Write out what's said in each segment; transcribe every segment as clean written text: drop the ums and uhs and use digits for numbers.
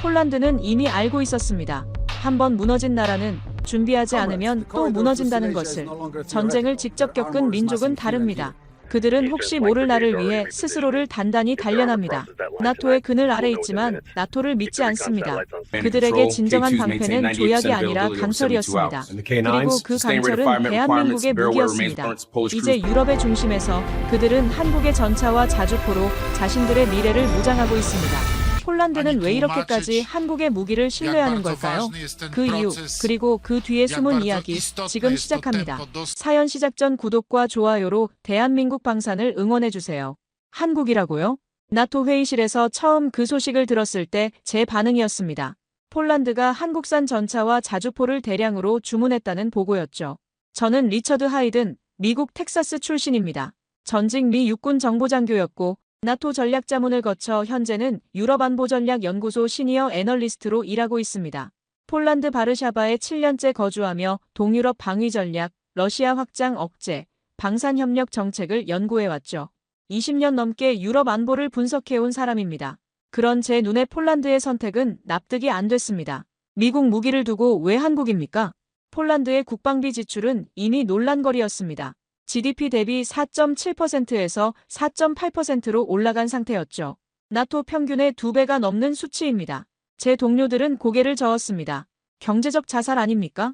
폴란드는 이미 알고 있었습니다. 한번 무너진 나라는 준비하지 않으면 또 무너진다는 것을. 전쟁을 직접 겪은 민족은 다릅니다. 그들은 혹시 모를 날을 위해 스스로를 단단히 단련합니다. 나토의 그늘 아래 있지만 나토를 믿지 않습니다. 그들에게 진정한 방패는 조약이 아니라 강철이었습니다. 그리고 그 강철은 대한민국의 무기였습니다. 이제 유럽의 중심에서 그들은 한국의 전차와 자주포로 자신들의 미래를 무장하고 있습니다. 폴란드는 왜 이렇게까지 한국의 무기를 신뢰하는 걸까요? 그 이유, 그리고 그 뒤에 숨은 이야기, 지금 시작합니다. 사연 시작 전 구독과 좋아요로 대한민국 방산을 응원해주세요. 한국이라고요? 나토 회의실에서 처음 그 소식을 들었을 때 제 반응이었습니다. 폴란드가 한국산 전차와 자주포를 대량으로 주문했다는 보고였죠. 저는 리처드 하이든, 미국 텍사스 출신입니다. 전직 미 육군 정보장교였고 나토 전략자문을 거쳐 현재는 유럽안보전략연구소 시니어 애널리스트로 일하고 있습니다. 폴란드 바르샤바에 7년째 거주하며 동유럽 방위전략, 러시아 확장 억제, 방산협력 정책을 연구해왔죠. 20년 넘게 유럽 안보를 분석해온 사람입니다. 그런 제 눈에 폴란드의 선택은 납득이 안 됐습니다. 미국 무기를 두고 왜 한국입니까? 폴란드의 국방비 지출은 이미 논란거리였습니다. GDP 대비 4.7%에서 4.8%로 올라간 상태였죠. 나토 평균의 2배가 넘는 수치입니다. 제 동료들은 고개를 저었습니다. 경제적 자살 아닙니까?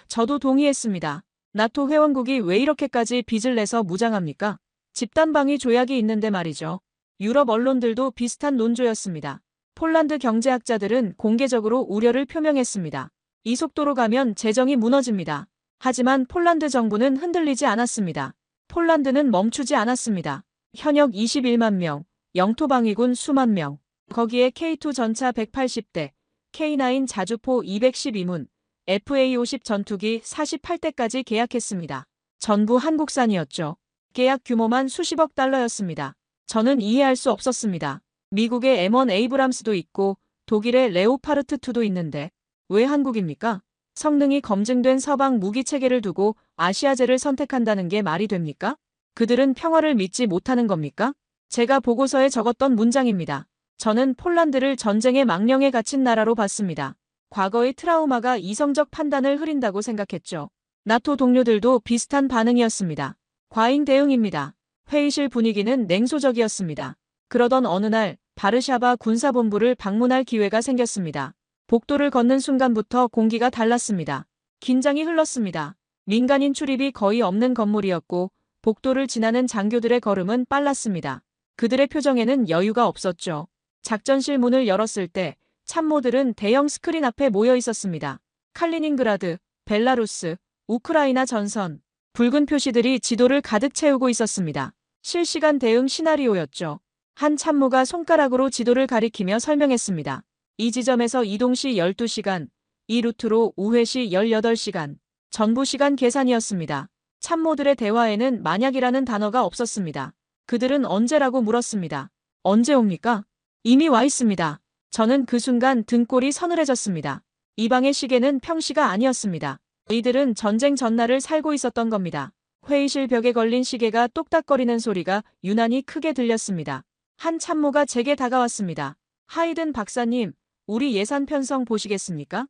저도 동의했습니다. 나토 회원국이 왜 이렇게까지 빚을 내서 무장합니까? 집단방위 조약이 있는데 말이죠. 유럽 언론들도 비슷한 논조였습니다. 폴란드 경제학자들은 공개적으로 우려를 표명했습니다. 이 속도로 가면 재정이 무너집니다. 하지만 폴란드 정부는 흔들리지 않았습니다. 폴란드는 멈추지 않았습니다. 현역 21만 명, 영토방위군 수만 명, 거기에 K2 전차 180대, K9 자주포 212문, FA50 전투기 48대까지 계약했습니다. 전부 한국산이었죠. 계약 규모만 수십억 달러였습니다. 저는 이해할 수 없었습니다. 미국의 M1 에이브람스도 있고 독일의 레오파르트 2도 있는데 왜 한국입니까? 성능이 검증된 서방 무기 체계를 두고 아시아제를 선택한다는 게 말이 됩니까? 그들은 평화를 믿지 못하는 겁니까? 제가 보고서에 적었던 문장입니다. 저는 폴란드를 전쟁의 망령에 갇힌 나라로 봤습니다. 과거의 트라우마가 이성적 판단을 흐린다고 생각했죠. 나토 동료들도 비슷한 반응이었습니다. 과잉 대응입니다. 회의실 분위기는 냉소적이었습니다. 그러던 어느 날 바르샤바 군사본부를 방문할 기회가 생겼습니다. 복도를 걷는 순간부터 공기가 달랐습니다. 긴장이 흘렀습니다. 민간인 출입이 거의 없는 건물이었고 복도를 지나는 장교들의 걸음은 빨랐습니다. 그들의 표정에는 여유가 없었죠. 작전실 문을 열었을 때 참모들은 대형 스크린 앞에 모여 있었습니다. 칼리닝그라드, 벨라루스, 우크라이나 전선, 붉은 표시들이 지도를 가득 채우고 있었습니다. 실시간 대응 시나리오였죠. 한 참모가 손가락으로 지도를 가리키며 설명했습니다. 이 지점에서 이동 시 12시간, 이 루트로 우회 시 18시간, 전부 시간 계산이었습니다. 참모들의 대화에는 만약이라는 단어가 없었습니다. 그들은 언제라고 물었습니다. 언제 옵니까? 이미 와 있습니다. 저는 그 순간 등골이 서늘해졌습니다. 이방의 시계는 평시가 아니었습니다. 이들은 전쟁 전날을 살고 있었던 겁니다. 회의실 벽에 걸린 시계가 똑딱거리는 소리가 유난히 크게 들렸습니다. 한 참모가 제게 다가왔습니다. 하이든 박사님, 우리 예산 편성 보시겠습니까?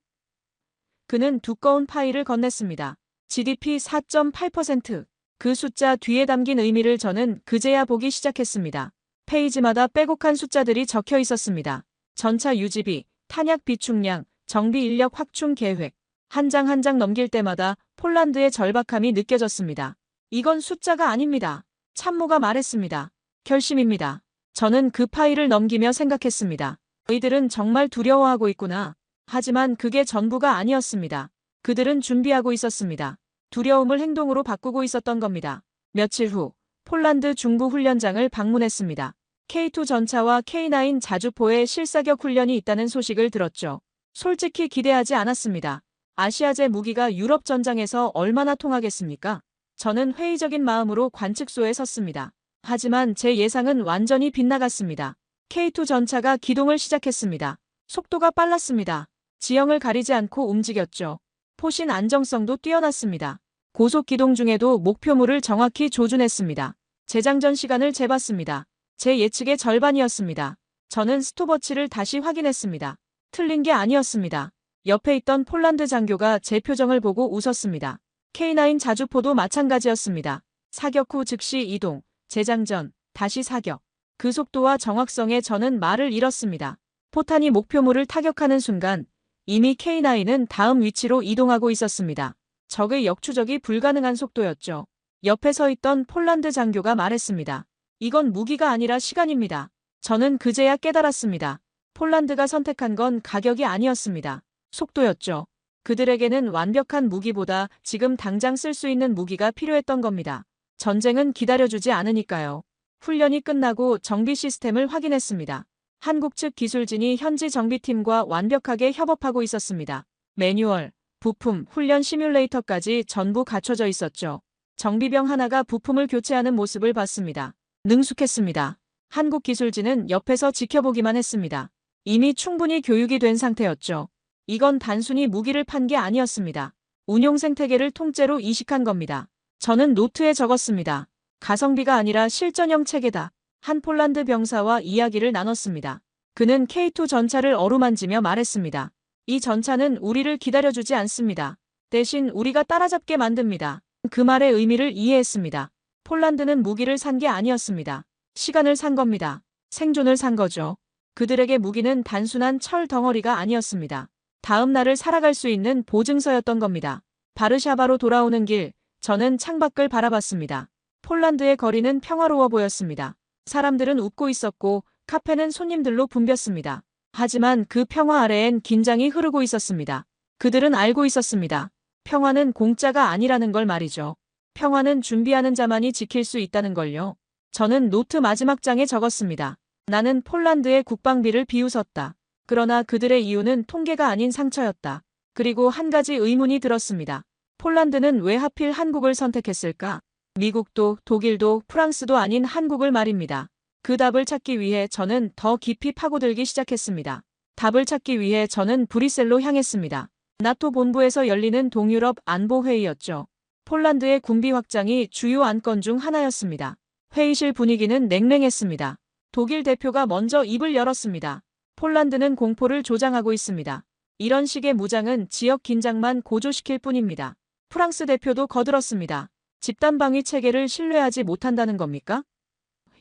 그는 두꺼운 파일을 건넸습니다. GDP 4.8%. 그 숫자 뒤에 담긴 의미를 저는 그제야 보기 시작했습니다. 페이지마다 빼곡한 숫자들이 적혀 있었습니다. 전차 유지비, 탄약 비축량, 정비 인력 확충 계획. 한 장 한 장 넘길 때마다 폴란드의 절박함이 느껴졌습니다. 이건 숫자가 아닙니다. 참모가 말했습니다. 결심입니다. 저는 그 파일을 넘기며 생각했습니다. 이들은 정말 두려워하고 있구나. 하지만 그게 전부가 아니었습니다. 그들은 준비하고 있었습니다. 두려움을 행동으로 바꾸고 있었던 겁니다. 며칠 후 폴란드 중부 훈련장을 방문했습니다. K2 전차와 K9 자주포의 실사격 훈련이 있다는 소식을 들었죠. 솔직히 기대하지 않았습니다. 아시아제 무기가 유럽 전장에서 얼마나 통하겠습니까? 저는 회의적인 마음으로 관측소에 섰습니다. 하지만 제 예상은 완전히 빗나갔습니다. K2 전차가 기동을 시작했습니다. 속도가 빨랐습니다. 지형을 가리지 않고 움직였죠. 포신 안정성도 뛰어났습니다. 고속 기동 중에도 목표물을 정확히 조준했습니다. 재장전 시간을 재봤습니다. 제 예측의 절반이었습니다. 저는 스톱워치를 다시 확인했습니다. 틀린 게 아니었습니다. 옆에 있던 폴란드 장교가 제 표정을 보고 웃었습니다. K9 자주포도 마찬가지였습니다. 사격 후 즉시 이동, 재장전, 다시 사격. 그 속도와 정확성에 저는 말을 잃었습니다. 포탄이 목표물을 타격하는 순간 이미 K9은 다음 위치로 이동하고 있었습니다. 적의 역추적이 불가능한 속도였죠. 옆에 서 있던 폴란드 장교가 말했습니다. 이건 무기가 아니라 시간입니다. 저는 그제야 깨달았습니다. 폴란드가 선택한 건 가격이 아니었습니다. 속도였죠. 그들에게는 완벽한 무기보다 지금 당장 쓸 수 있는 무기가 필요했던 겁니다. 전쟁은 기다려주지 않으니까요. 훈련이 끝나고 정비 시스템을 확인했습니다. 한국 측 기술진이 현지 정비팀과 완벽하게 협업하고 있었습니다. 매뉴얼, 부품, 훈련 시뮬레이터까지 전부 갖춰져 있었죠. 정비병 하나가 부품을 교체하는 모습을 봤습니다. 능숙했습니다. 한국 기술진은 옆에서 지켜보기만 했습니다. 이미 충분히 교육이 된 상태였죠. 이건 단순히 무기를 판 게 아니었습니다. 운용 생태계를 통째로 이식한 겁니다. 저는 노트에 적었습니다. 가성비가 아니라 실전형 체계다. 한 폴란드 병사와 이야기를 나눴습니다. 그는 K2 전차를 어루만지며 말했습니다. 이 전차는 우리를 기다려주지 않습니다. 대신 우리가 따라잡게 만듭니다. 그 말의 의미를 이해했습니다. 폴란드는 무기를 산 게 아니었습니다. 시간을 산 겁니다. 생존을 산 거죠. 그들에게 무기는 단순한 철 덩어리가 아니었습니다. 다음 날을 살아갈 수 있는 보증서였던 겁니다. 바르샤바로 돌아오는 길, 저는 창밖을 바라봤습니다. 폴란드의 거리는 평화로워 보였습니다. 사람들은 웃고 있었고 카페는 손님들로 붐볐습니다. 하지만 그 평화 아래엔 긴장이 흐르고 있었습니다. 그들은 알고 있었습니다. 평화는 공짜가 아니라는 걸 말이죠. 평화는 준비하는 자만이 지킬 수 있다는 걸요. 저는 노트 마지막 장에 적었습니다. 나는 폴란드의 국방비를 비웃었다. 그러나 그들의 이유는 통계가 아닌 상처였다. 그리고 한 가지 의문이 들었습니다. 폴란드는 왜 하필 한국을 선택했을까? 미국도 독일도 프랑스도 아닌 한국을 말입니다. 그 답을 찾기 위해 저는 더 깊이 파고들기 시작했습니다. 답을 찾기 위해 저는 브뤼셀로 향했습니다. 나토 본부에서 열리는 동유럽 안보회의였죠. 폴란드의 군비 확장이 주요 안건 중 하나였습니다. 회의실 분위기는 냉랭했습니다. 독일 대표가 먼저 입을 열었습니다. 폴란드는 공포를 조장하고 있습니다. 이런 식의 무장은 지역 긴장만 고조시킬 뿐입니다. 프랑스 대표도 거들었습니다. 집단방위 체계를 신뢰하지 못한다는 겁니까?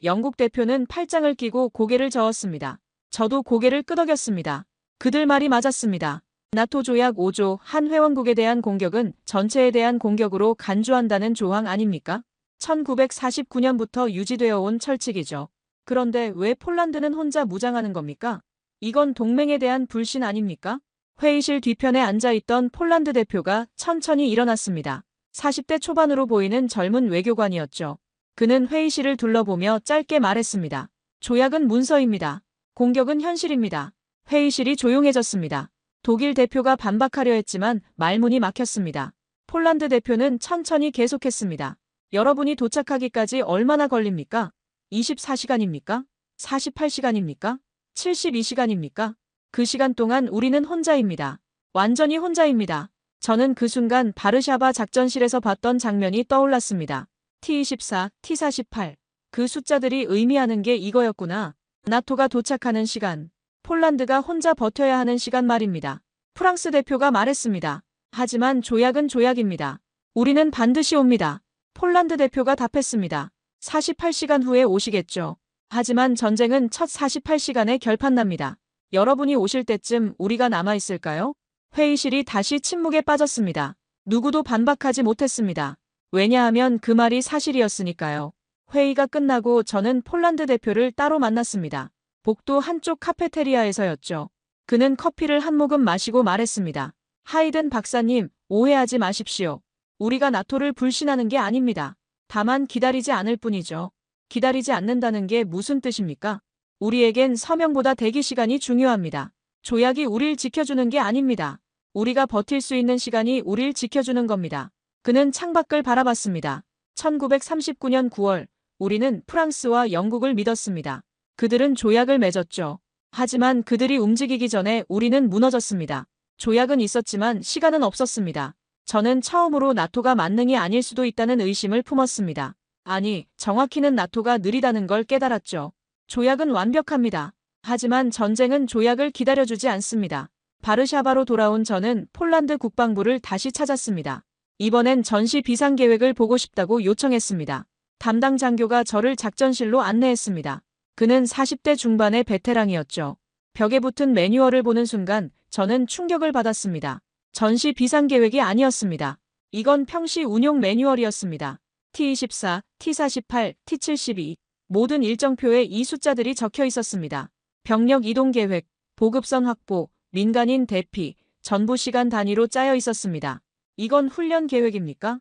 영국 대표는 팔짱을 끼고 고개를 저었습니다. 저도 고개를 끄덕였습니다. 그들 말이 맞았습니다. 나토 조약 5조 한 회원국에 대한 공격은 전체에 대한 공격으로 간주한다는 조항 아닙니까? 1949년부터 유지되어 온 철칙이죠. 그런데 왜 폴란드는 혼자 무장하는 겁니까? 이건 동맹에 대한 불신 아닙니까? 회의실 뒤편에 앉아있던 폴란드 대표가 천천히 일어났습니다. 40대 초반으로 보이는 젊은 외교관이었죠. 그는 회의실을 둘러보며 짧게 말했습니다. 조약은 문서입니다. 공격은 현실입니다. 회의실이 조용해졌습니다. 독일 대표가 반박하려 했지만 말문이 막혔습니다. 폴란드 대표는 천천히 계속했습니다. 여러분이 도착하기까지 얼마나 걸립니까? 24시간입니까? 48시간입니까? 72시간입니까? 그 시간 동안 우리는 혼자입니다. 완전히 혼자입니다. 저는 그 순간 바르샤바 작전실에서 봤던 장면이 떠올랐습니다. T-24, T-48. 그 숫자들이 의미하는 게 이거였구나. 나토가 도착하는 시간. 폴란드가 혼자 버텨야 하는 시간 말입니다. 프랑스 대표가 말했습니다. 하지만 조약은 조약입니다. 우리는 반드시 옵니다. 폴란드 대표가 답했습니다. 48시간 후에 오시겠죠. 하지만 전쟁은 첫 48시간에 결판납니다. 여러분이 오실 때쯤 우리가 남아있을까요? 회의실이 다시 침묵에 빠졌습니다. 누구도 반박하지 못했습니다. 왜냐하면 그 말이 사실이었으니까요. 회의가 끝나고 저는 폴란드 대표를 따로 만났습니다. 복도 한쪽 카페테리아에서였죠. 그는 커피를 한 모금 마시고 말했습니다. 하이든 박사님, 오해하지 마십시오. 우리가 나토를 불신하는 게 아닙니다. 다만 기다리지 않을 뿐이죠. 기다리지 않는다는 게 무슨 뜻입니까? 우리에겐 서명보다 대기 시간이 중요합니다. 조약이 우릴 지켜주는 게 아닙니다. 우리가 버틸 수 있는 시간이 우릴 지켜주는 겁니다. 그는 창밖을 바라봤습니다. 1939년 9월, 우리는 프랑스와 영국을 믿었습니다. 그들은 조약을 맺었죠. 하지만 그들이 움직이기 전에 우리는 무너졌습니다. 조약은 있었지만 시간은 없었습니다. 저는 처음으로 나토가 만능이 아닐 수도 있다는 의심을 품었습니다. 아니, 정확히는 나토가 느리다는 걸 깨달았죠. 조약은 완벽합니다. 하지만 전쟁은 조약을 기다려주지 않습니다. 바르샤바로 돌아온 저는 폴란드 국방부를 다시 찾았습니다. 이번엔 전시 비상 계획을 보고 싶다고 요청했습니다. 담당 장교가 저를 작전실로 안내했습니다. 그는 40대 중반의 베테랑이었죠. 벽에 붙은 매뉴얼을 보는 순간 저는 충격을 받았습니다. 전시 비상 계획이 아니었습니다. 이건 평시 운용 매뉴얼이었습니다. T24, T48, T72 모든 일정표에 이 숫자들이 적혀 있었습니다. 병력 이동 계획, 보급선 확보, 민간인 대피, 전부 시간 단위로 짜여 있었습니다. 이건 훈련 계획입니까?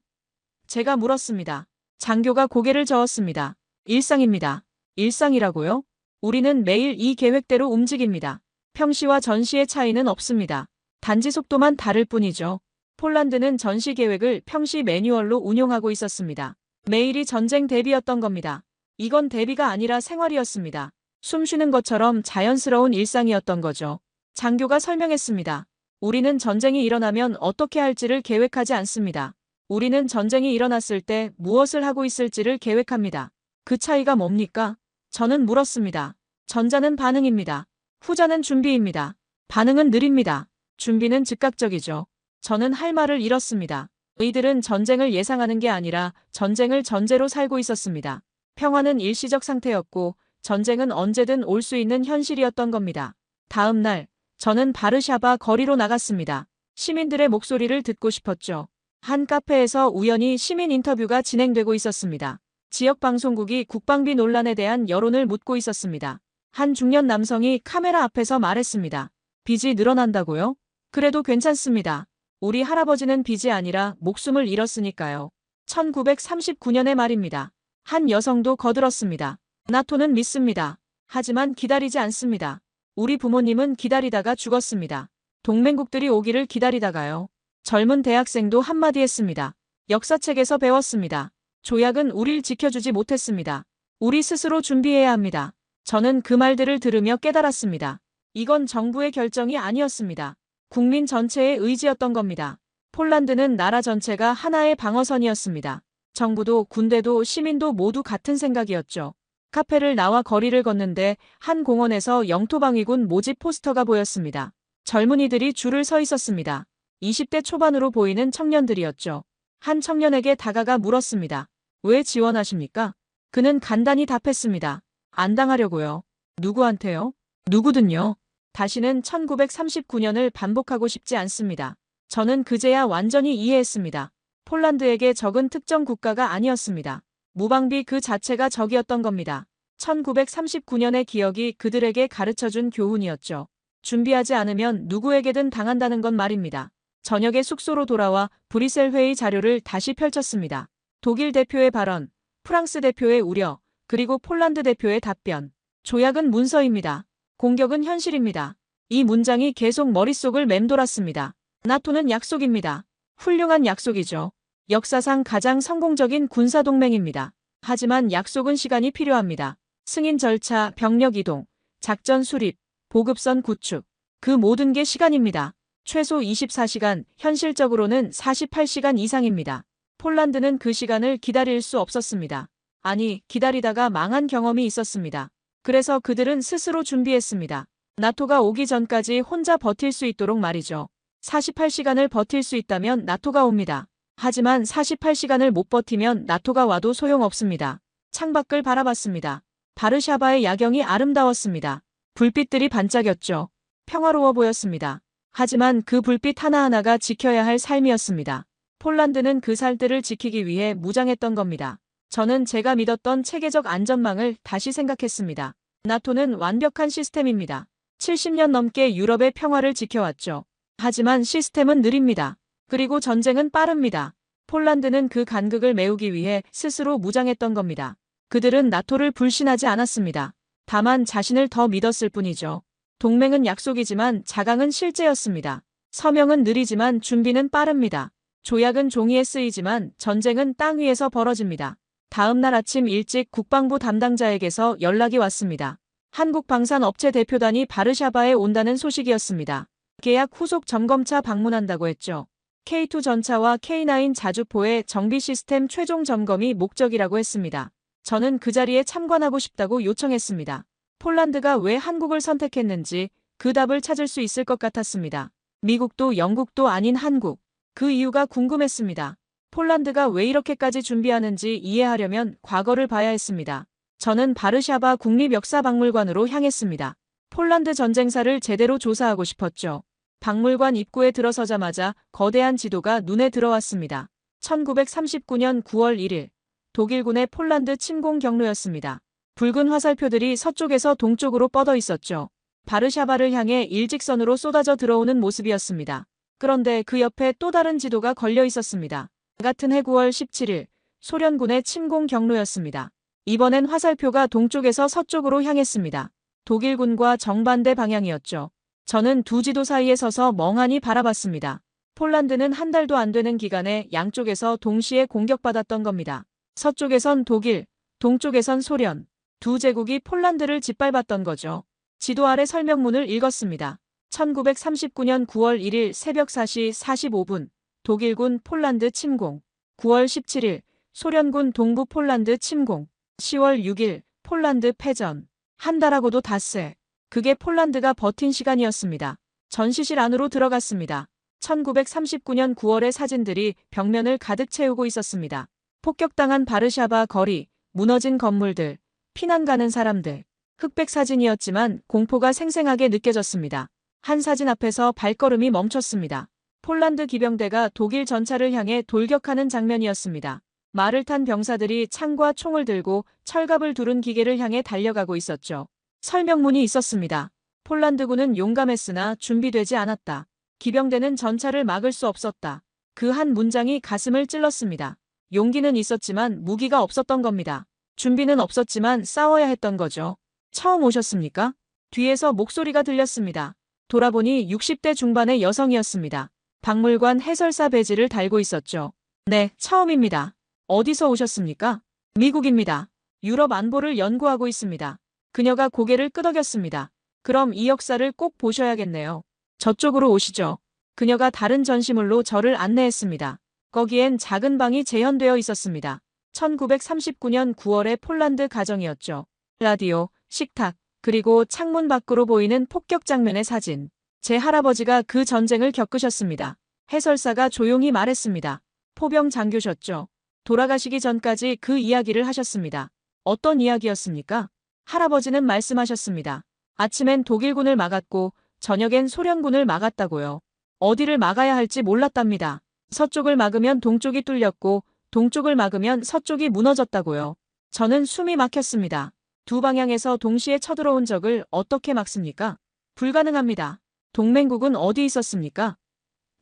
제가 물었습니다. 장교가 고개를 저었습니다. 일상입니다. 일상이라고요? 우리는 매일 이 계획대로 움직입니다. 평시와 전시의 차이는 없습니다. 단지 속도만 다를 뿐이죠. 폴란드는 전시 계획을 평시 매뉴얼로 운용하고 있었습니다. 매일이 전쟁 대비였던 겁니다. 이건 대비가 아니라 생활이었습니다. 숨 쉬는 것처럼 자연스러운 일상이었던 거죠. 장교가 설명했습니다. 우리는 전쟁이 일어나면 어떻게 할지를 계획하지 않습니다. 우리는 전쟁이 일어났을 때 무엇을 하고 있을지를 계획합니다. 그 차이가 뭡니까? 저는 물었습니다. 전자는 반응입니다. 후자는 준비입니다. 반응은 느립니다. 준비는 즉각적이죠. 저는 할 말을 잃었습니다. 이들은 전쟁을 예상하는 게 아니라 전쟁을 전제로 살고 있었습니다. 평화는 일시적 상태였고 전쟁은 언제든 올 수 있는 현실이었던 겁니다. 다음 날, 저는 바르샤바 거리로 나갔습니다. 시민들의 목소리를 듣고 싶었죠. 한 카페에서 우연히 시민 인터뷰가 진행되고 있었습니다. 지역 방송국이 국방비 논란에 대한 여론을 묻고 있었습니다. 한 중년 남성이 카메라 앞에서 말했습니다. 빚이 늘어난다고요? 그래도 괜찮습니다. 우리 할아버지는 빚이 아니라 목숨을 잃었으니까요. 1939년의 말입니다. 한 여성도 거들었습니다. 나토는 믿습니다. 하지만 기다리지 않습니다. 우리 부모님은 기다리다가 죽었습니다. 동맹국들이 오기를 기다리다가요. 젊은 대학생도 한마디 했습니다. 역사책에서 배웠습니다. 조약은 우릴 지켜주지 못했습니다. 우리 스스로 준비해야 합니다. 저는 그 말들을 들으며 깨달았습니다. 이건 정부의 결정이 아니었습니다. 국민 전체의 의지였던 겁니다. 폴란드는 나라 전체가 하나의 방어선이었습니다. 정부도 군대도 시민도 모두 같은 생각이었죠. 카페를 나와 거리를 걷는데 한 공원에서 영토방위군 모집 포스터가 보였습니다. 젊은이들이 줄을 서 있었습니다. 20대 초반으로 보이는 청년들이었죠. 한 청년에게 다가가 물었습니다. 왜 지원하십니까? 그는 간단히 답했습니다. 안 당하려고요. 누구한테요? 누구든요. 다시는 1939년을 반복하고 싶지 않습니다. 저는 그제야 완전히 이해했습니다. 폴란드에게 적은 특정 국가가 아니었습니다. 무방비 그 자체가 적이었던 겁니다. 1939년의 기억이 그들에게 가르쳐준 교훈이었죠. 준비하지 않으면 누구에게든 당한다는 건 말입니다. 저녁에 숙소로 돌아와 브뤼셀 회의 자료를 다시 펼쳤습니다. 독일 대표의 발언, 프랑스 대표의 우려, 그리고 폴란드 대표의 답변. 조약은 문서입니다. 공격은 현실입니다. 이 문장이 계속 머릿속을 맴돌았습니다. 나토는 약속입니다. 훌륭한 약속이죠. 역사상 가장 성공적인 군사동맹입니다. 하지만 약속은 시간이 필요합니다. 승인 절차, 병력 이동, 작전 수립, 보급선 구축. 그 모든 게 시간입니다. 최소 24시간, 현실적으로는 48시간 이상입니다. 폴란드는 그 시간을 기다릴 수 없었습니다. 아니, 기다리다가 망한 경험이 있었습니다. 그래서 그들은 스스로 준비했습니다. 나토가 오기 전까지 혼자 버틸 수 있도록 말이죠. 48시간을 버틸 수 있다면 나토가 옵니다. 하지만 48시간을 못 버티면 나토가 와도 소용없습니다. 창밖을 바라봤습니다. 바르샤바의 야경이 아름다웠습니다. 불빛들이 반짝였죠. 평화로워 보였습니다. 하지만 그 불빛 하나하나가 지켜야 할 삶이었습니다. 폴란드는 그 살들을 지키기 위해 무장했던 겁니다. 저는 제가 믿었던 체계적 안전망을 다시 생각했습니다. 나토는 완벽한 시스템입니다. 70년 넘게 유럽의 평화를 지켜왔죠. 하지만 시스템은 느립니다. 그리고 전쟁은 빠릅니다. 폴란드는 그 간극을 메우기 위해 스스로 무장했던 겁니다. 그들은 나토를 불신하지 않았습니다. 다만 자신을 더 믿었을 뿐이죠. 동맹은 약속이지만 자강은 실제였습니다. 서명은 느리지만 준비는 빠릅니다. 조약은 종이에 쓰이지만 전쟁은 땅 위에서 벌어집니다. 다음 날 아침 일찍 국방부 담당자에게서 연락이 왔습니다. 한국방산업체 대표단이 바르샤바에 온다는 소식이었습니다. 계약 후속 점검차 방문한다고 했죠. K2 전차와 K9 자주포의 정비 시스템 최종 점검이 목적이라고 했습니다. 저는 그 자리에 참관하고 싶다고 요청했습니다. 폴란드가 왜 한국을 선택했는지 그 답을 찾을 수 있을 것 같았습니다. 미국도 영국도 아닌 한국. 그 이유가 궁금했습니다. 폴란드가 왜 이렇게까지 준비하는지 이해하려면 과거를 봐야 했습니다. 저는 바르샤바 국립역사박물관으로 향했습니다. 폴란드 전쟁사를 제대로 조사하고 싶었죠. 박물관 입구에 들어서자마자 거대한 지도가 눈에 들어왔습니다. 1939년 9월 1일 독일군의 폴란드 침공 경로였습니다. 붉은 화살표들이 서쪽에서 동쪽으로 뻗어 있었죠. 바르샤바를 향해 일직선으로 쏟아져 들어오는 모습이었습니다. 그런데 그 옆에 또 다른 지도가 걸려 있었습니다. 같은 해 9월 17일 소련군의 침공 경로였습니다. 이번엔 화살표가 동쪽에서 서쪽으로 향했습니다. 독일군과 정반대 방향이었죠. 저는 두 지도 사이에 서서 멍하니 바라봤습니다. 폴란드는 한 달도 안 되는 기간에 양쪽에서 동시에 공격받았던 겁니다. 서쪽에선 독일, 동쪽에선 소련. 두 제국이 폴란드를 짓밟았던 거죠. 지도 아래 설명문을 읽었습니다. 1939년 9월 1일 새벽 4시 45분 독일군 폴란드 침공. 9월 17일 소련군 동부 폴란드 침공. 10월 6일 폴란드 패전. 한 달하고도 닷새. 그게 폴란드가 버틴 시간이었습니다. 전시실 안으로 들어갔습니다. 1939년 9월의 사진들이 벽면을 가득 채우고 있었습니다. 폭격당한 바르샤바 거리, 무너진 건물들, 피난 가는 사람들. 흑백 사진이었지만 공포가 생생하게 느껴졌습니다. 한 사진 앞에서 발걸음이 멈췄습니다. 폴란드 기병대가 독일 전차를 향해 돌격하는 장면이었습니다. 말을 탄 병사들이 창과 총을 들고 철갑을 두른 기계를 향해 달려가고 있었죠. 설명문이 있었습니다. 폴란드군은 용감했으나 준비되지 않았다. 기병대는 전차를 막을 수 없었다. 그 한 문장이 가슴을 찔렀습니다. 용기는 있었지만 무기가 없었던 겁니다. 준비는 없었지만 싸워야 했던 거죠. 처음 오셨습니까? 뒤에서 목소리가 들렸습니다. 돌아보니 60대 중반의 여성이었습니다. 박물관 해설사 배지를 달고 있었죠. 네, 처음입니다. 어디서 오셨습니까? 미국입니다. 유럽 안보를 연구하고 있습니다. 그녀가 고개를 끄덕였습니다. 그럼 이 역사를 꼭 보셔야겠네요. 저쪽으로 오시죠. 그녀가 다른 전시물로 저를 안내했습니다. 거기엔 작은 방이 재현되어 있었습니다. 1939년 9월의 폴란드 가정이었죠. 라디오, 식탁, 그리고 창문 밖으로 보이는 폭격 장면의 사진. 제 할아버지가 그 전쟁을 겪으셨습니다. 해설사가 조용히 말했습니다. 포병 장교셨죠. 돌아가시기 전까지 그 이야기를 하셨습니다. 어떤 이야기였습니까? 할아버지는 말씀하셨습니다. 아침엔 독일군을 막았고 저녁엔 소련군을 막았다고요. 어디를 막아야 할지 몰랐답니다. 서쪽을 막으면 동쪽이 뚫렸고 동쪽을 막으면 서쪽이 무너졌다고요. 저는 숨이 막혔습니다. 두 방향에서 동시에 쳐들어온 적을 어떻게 막습니까? 불가능합니다. 동맹국은 어디 있었습니까?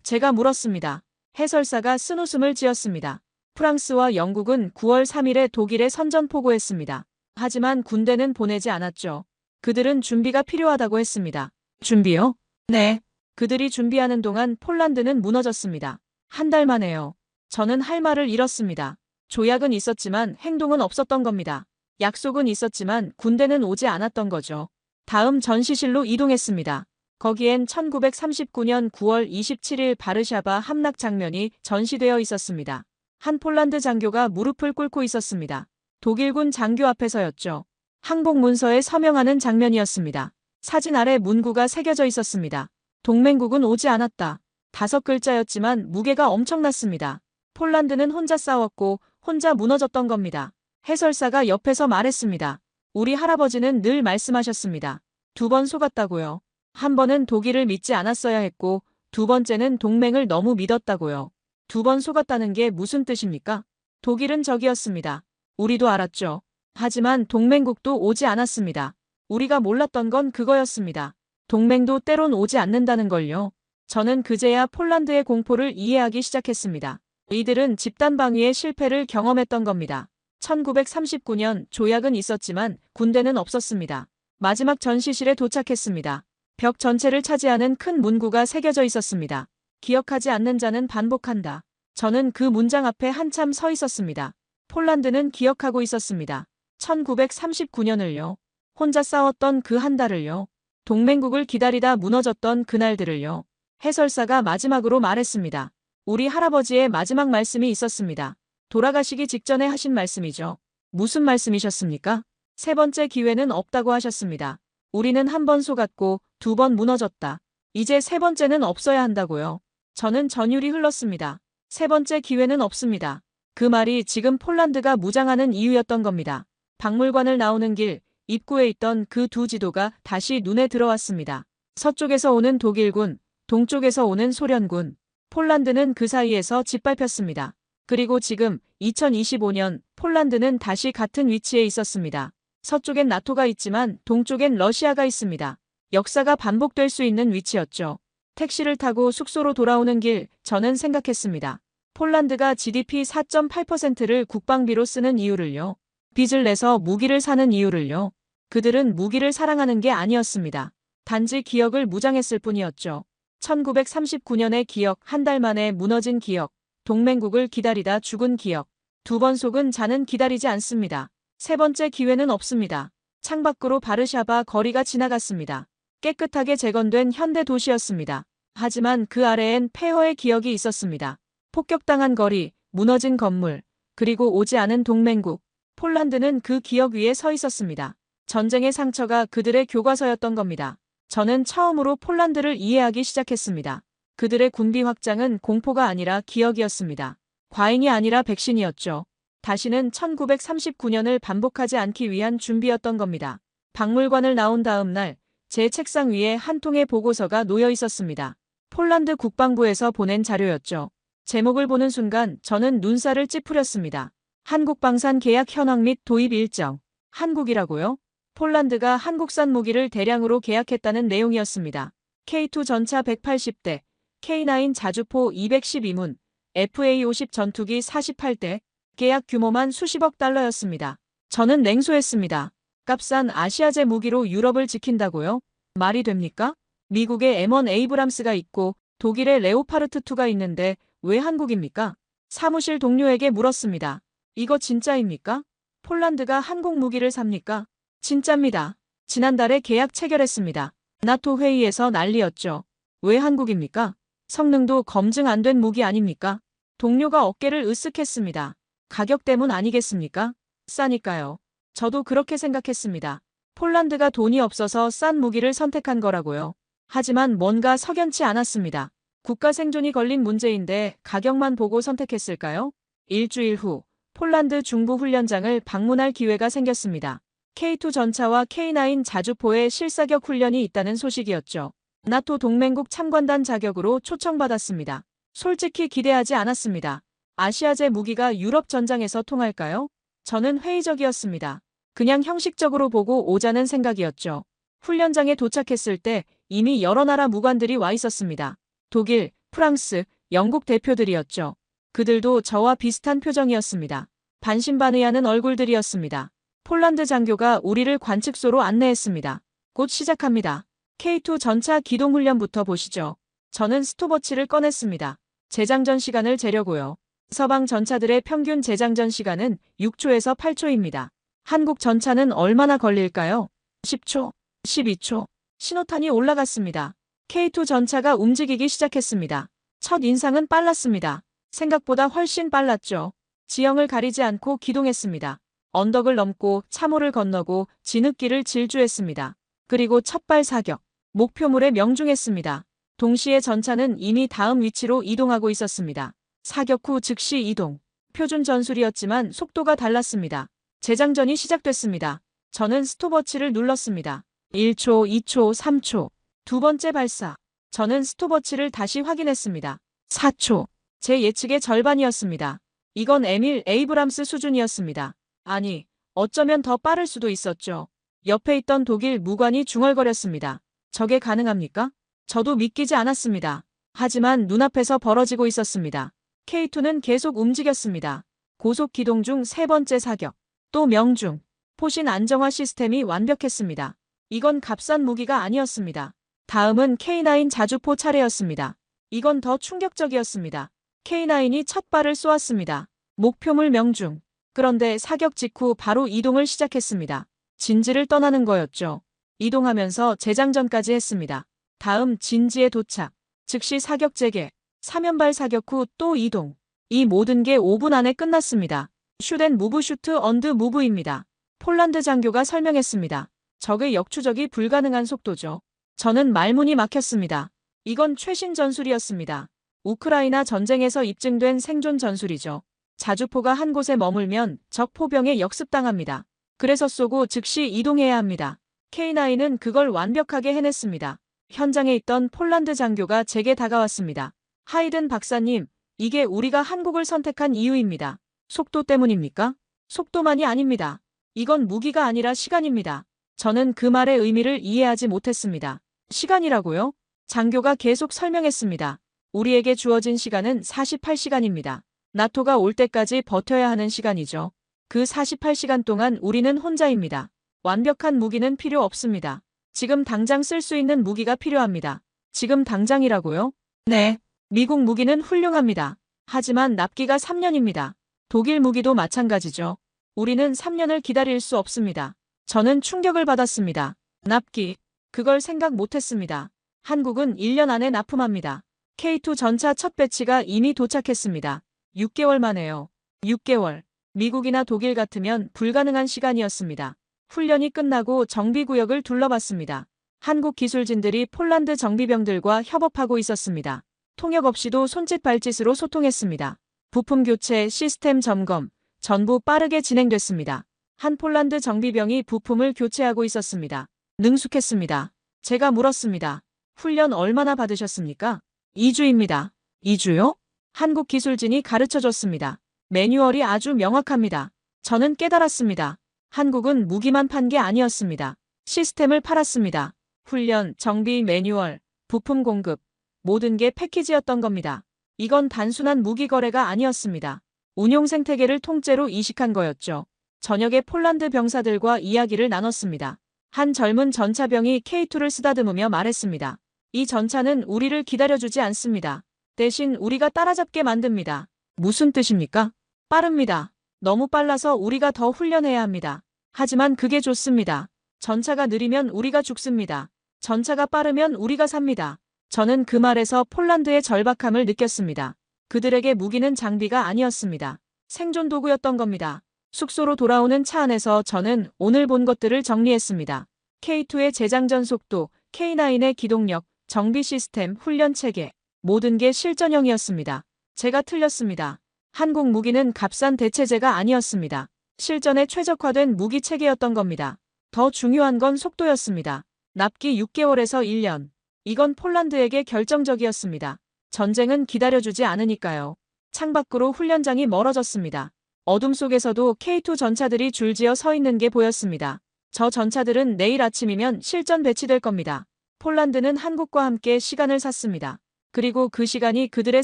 제가 물었습니다. 해설사가 쓴웃음을 지었습니다. 프랑스와 영국은 9월 3일에 독일에 선전포고했습니다. 하지만 군대는 보내지 않았죠. 그들은 준비가 필요하다고 했습니다. 준비요? 네. 그들이 준비하는 동안 폴란드는 무너졌습니다. 한 달 만에요. 저는 할 말을 잃었습니다. 조약은 있었지만 행동은 없었던 겁니다. 약속은 있었지만 군대는 오지 않았던 거죠. 다음 전시실로 이동했습니다. 거기엔 1939년 9월 27일 바르샤바 함락 장면이 전시되어 있었습니다. 한 폴란드 장교가 무릎을 꿇고 있었습니다. 독일군 장교 앞에서였죠. 항복 문서에 서명하는 장면이었습니다. 사진 아래 문구가 새겨져 있었습니다. 동맹국은 오지 않았다. 5글자였지만 무게가 엄청났습니다. 폴란드는 혼자 싸웠고 혼자 무너졌던 겁니다. 해설사가 옆에서 말했습니다. 우리 할아버지는 늘 말씀하셨습니다. 2번 속았다고요. 한 번은 독일을 믿지 않았어야 했고 2번째는 동맹을 너무 믿었다고요. 2번 속았다는 게 무슨 뜻입니까? 독일은 적이었습니다. 우리도 알았죠. 하지만 동맹국도 오지 않았습니다. 우리가 몰랐던 건 그거였습니다. 동맹도 때론 오지 않는다는 걸요. 저는 그제야 폴란드의 공포를 이해하기 시작했습니다. 이들은 집단 방위의 실패를 경험했던 겁니다. 1939년 조약은 있었지만 군대는 없었습니다. 마지막 전시실에 도착했습니다. 벽 전체를 차지하는 큰 문구가 새겨져 있었습니다. 기억하지 않는 자는 반복한다. 저는 그 문장 앞에 한참 서 있었습니다. 폴란드는 기억하고 있었습니다. 1939년을요. 혼자 싸웠던 그 한 달을요. 동맹국을 기다리다 무너졌던 그날들을요. 해설사가 마지막으로 말했습니다. 우리 할아버지의 마지막 말씀이 있었습니다. 돌아가시기 직전에 하신 말씀이죠. 무슨 말씀이셨습니까? 세 번째 기회는 없다고 하셨습니다. 우리는 한 번 속았고 두 번 무너졌다. 이제 세 번째는 없어야 한다고요. 저는 전율이 흘렀습니다. 세 번째 기회는 없습니다. 그 말이 지금 폴란드가 무장하는 이유였던 겁니다. 박물관을 나오는 길, 입구에 있던 그 두 지도가 다시 눈에 들어왔습니다. 서쪽에서 오는 독일군, 동쪽에서 오는 소련군. 폴란드는 그 사이에서 짓밟혔습니다. 그리고 지금 2025년 폴란드는 다시 같은 위치에 있었습니다. 서쪽엔 나토가 있지만 동쪽엔 러시아가 있습니다. 역사가 반복될 수 있는 위치였죠. 택시를 타고 숙소로 돌아오는 길, 저는 생각했습니다. 폴란드가 GDP 4.8%를 국방비로 쓰는 이유를요. 빚을 내서 무기를 사는 이유를요. 그들은 무기를 사랑하는 게 아니었습니다. 단지 기억을 무장했을 뿐이었죠. 1939년의 기억, 한 달 만에 무너진 기억, 동맹국을 기다리다 죽은 기억. 두 번 속은 자는 기다리지 않습니다. 세 번째 기회는 없습니다. 창밖으로 바르샤바 거리가 지나갔습니다. 깨끗하게 재건된 현대 도시였습니다. 하지만 그 아래엔 폐허의 기억이 있었습니다. 폭격당한 거리, 무너진 건물, 그리고 오지 않은 동맹국. 폴란드는 그 기억 위에 서 있었습니다. 전쟁의 상처가 그들의 교과서였던 겁니다. 저는 처음으로 폴란드를 이해하기 시작했습니다. 그들의 군비 확장은 공포가 아니라 기억이었습니다. 과잉이 아니라 백신이었죠. 다시는 1939년을 반복하지 않기 위한 준비였던 겁니다. 박물관을 나온 다음 날, 제 책상 위에 한 통의 보고서가 놓여 있었습니다. 폴란드 국방부에서 보낸 자료였죠. 제목을 보는 순간 저는 눈살을 찌푸렸습니다. 한국방산 계약 현황 및 도입 일정. 한국이라고요? 폴란드가 한국산 무기를 대량으로 계약했다는 내용이었습니다. K2 전차 180대, K9 자주포 212문, FA-50 전투기 48대, 계약 규모만 수십억 달러였습니다. 저는 냉소했습니다. 값싼 아시아제 무기로 유럽을 지킨다고요? 말이 됩니까? 미국의 M1 에이브람스가 있고 독일의 레오파르트 2가 있는데 왜 한국입니까? 사무실 동료에게 물었습니다. 이거 진짜입니까? 폴란드가 한국 무기를 삽니까? 진짜입니다. 지난달에 계약 체결했습니다. 나토 회의에서 난리였죠. 왜 한국입니까? 성능도 검증 안 된 무기 아닙니까? 동료가 어깨를 으쓱했습니다. 가격 때문 아니겠습니까? 싸니까요. 저도 그렇게 생각했습니다. 폴란드가 돈이 없어서 싼 무기를 선택한 거라고요. 하지만 뭔가 석연치 않았습니다. 국가 생존이 걸린 문제인데 가격만 보고 선택했을까요? 일주일 후 폴란드 중부 훈련장을 방문할 기회가 생겼습니다. K2 전차와 K9 자주포의 실사격 훈련이 있다는 소식이었죠. 나토 동맹국 참관단 자격으로 초청받았습니다. 솔직히 기대하지 않았습니다. 아시아제 무기가 유럽 전장에서 통할까요? 저는 회의적이었습니다. 그냥 형식적으로 보고 오자는 생각이었죠. 훈련장에 도착했을 때 이미 여러 나라 무관들이 와 있었습니다. 독일, 프랑스, 영국 대표들이었죠. 그들도 저와 비슷한 표정이었습니다. 반신반의하는 얼굴들이었습니다. 폴란드 장교가 우리를 관측소로 안내했습니다. 곧 시작합니다. K2 전차 기동훈련부터 보시죠. 저는 스톱워치를 꺼냈습니다. 재장전 시간을 재려고요. 서방 전차들의 평균 재장전 시간은 6초에서 8초입니다. 한국 전차는 얼마나 걸릴까요? 10초, 12초. 신호탄이 올라갔습니다. K2 전차가 움직이기 시작했습니다. 첫 인상은 빨랐습니다. 생각보다 훨씬 빨랐죠. 지형을 가리지 않고 기동했습니다. 언덕을 넘고 참호를 건너고 진흙길을 질주했습니다. 그리고 첫발 사격. 목표물에 명중했습니다. 동시에 전차는 이미 다음 위치로 이동하고 있었습니다. 사격 후 즉시 이동. 표준 전술이었지만 속도가 달랐습니다. 재장전이 시작됐습니다. 저는 스톱워치를 눌렀습니다. 1초, 2초, 3초. 두 번째 발사. 저는 스톱워치를 다시 확인했습니다. 4초. 제 예측의 절반이었습니다. 이건 에밀 에이브람스 수준이었습니다. 아니, 어쩌면 더 빠를 수도 있었죠. 옆에 있던 독일 무관이 중얼거렸습니다. 저게 가능합니까? 저도 믿기지 않았습니다. 하지만 눈앞에서 벌어지고 있었습니다. K2는 계속 움직였습니다. 고속 기동 중 세 번째 사격. 또 명중. 포신 안정화 시스템이 완벽했습니다. 이건 값싼 무기가 아니었습니다. 다음은 K9 자주포 차례였습니다. 이건 더 충격적이었습니다. K9이 첫 발을 쏘았습니다. 목표물 명중. 그런데 사격 직후 바로 이동을 시작했습니다. 진지를 떠나는 거였죠. 이동하면서 재장전까지 했습니다. 다음 진지에 도착. 즉시 사격 재개. 3연발 사격 후 또 이동. 이 모든 게 5분 안에 끝났습니다. 슛 앤 무브 슈트 언드 무브입니다. 폴란드 장교가 설명했습니다. 적의 역추적이 불가능한 속도죠. 저는 말문이 막혔습니다. 이건 최신 전술이었습니다. 우크라이나 전쟁에서 입증된 생존 전술이죠. 자주포가 한 곳에 머물면 적 포병에 역습당합니다. 그래서 쏘고 즉시 이동해야 합니다. K9은 그걸 완벽하게 해냈습니다. 현장에 있던 폴란드 장교가 제게 다가왔습니다. 하이든 박사님, 이게 우리가 한국을 선택한 이유입니다. 속도 때문입니까? 속도만이 아닙니다. 이건 무기가 아니라 시간입니다. 저는 그 말의 의미를 이해하지 못했습니다. 시간이라고요? 장교가 계속 설명했습니다. 우리에게 주어진 시간은 48시간입니다. 나토가 올 때까지 버텨야 하는 시간이죠. 그 48시간 동안 우리는 혼자입니다. 완벽한 무기는 필요 없습니다. 지금 당장 쓸 수 있는 무기가 필요합니다. 지금 당장이라고요? 네. 미국 무기는 훌륭합니다. 하지만 납기가 3년입니다. 독일 무기도 마찬가지죠. 우리는 3년을 기다릴 수 없습니다. 저는 충격을 받았습니다. 납기. 그걸 생각 못했습니다. 한국은 1년 안에 납품합니다. K2 전차 첫 배치가 이미 도착했습니다. 6개월 만에요. 6개월. 미국이나 독일 같으면 불가능한 시간이었습니다. 훈련이 끝나고 정비구역을 둘러봤습니다. 한국 기술진들이 폴란드 정비병들과 협업하고 있었습니다. 통역 없이도 손짓 발짓으로 소통했습니다. 부품 교체, 시스템 점검, 전부 빠르게 진행됐습니다. 한 폴란드 정비병이 부품을 교체하고 있었습니다. 능숙했습니다. 제가 물었습니다. 훈련 얼마나 받으셨습니까? 2주입니다. 2주요? 한국 기술진이 가르쳐줬습니다. 매뉴얼이 아주 명확합니다. 저는 깨달았습니다. 한국은 무기만 판 게 아니었습니다. 시스템을 팔았습니다. 훈련, 정비, 매뉴얼, 부품 공급, 모든 게 패키지였던 겁니다. 이건 단순한 무기 거래가 아니었습니다. 운용 생태계를 통째로 이식한 거였죠. 저녁에 폴란드 병사들과 이야기를 나눴습니다. 한 젊은 전차병이 K2를 쓰다듬으며 말했습니다. 이 전차는 우리를 기다려주지 않습니다. 대신 우리가 따라잡게 만듭니다. 무슨 뜻입니까? 빠릅니다. 너무 빨라서 우리가 더 훈련해야 합니다. 하지만 그게 좋습니다. 전차가 느리면 우리가 죽습니다. 전차가 빠르면 우리가 삽니다. 저는 그 말에서 폴란드의 절박함을 느꼈습니다. 그들에게 무기는 장비가 아니었습니다. 생존 도구였던 겁니다. 숙소로 돌아오는 차 안에서 저는 오늘 본 것들을 정리했습니다. K2의 재장전 속도, K9의 기동력, 정비 시스템, 훈련 체계, 모든 게 실전형이었습니다. 제가 틀렸습니다. 한국 무기는 값싼 대체제가 아니었습니다. 실전에 최적화된 무기 체계였던 겁니다. 더 중요한 건 속도였습니다. 납기 6개월에서 1년. 이건 폴란드에게 결정적이었습니다. 전쟁은 기다려주지 않으니까요. 창밖으로 훈련장이 멀어졌습니다. 어둠 속에서도 K2 전차들이 줄지어 서 있는 게 보였습니다. 저 전차들은 내일 아침이면 실전 배치될 겁니다. 폴란드는 한국과 함께 시간을 샀습니다. 그리고 그 시간이 그들의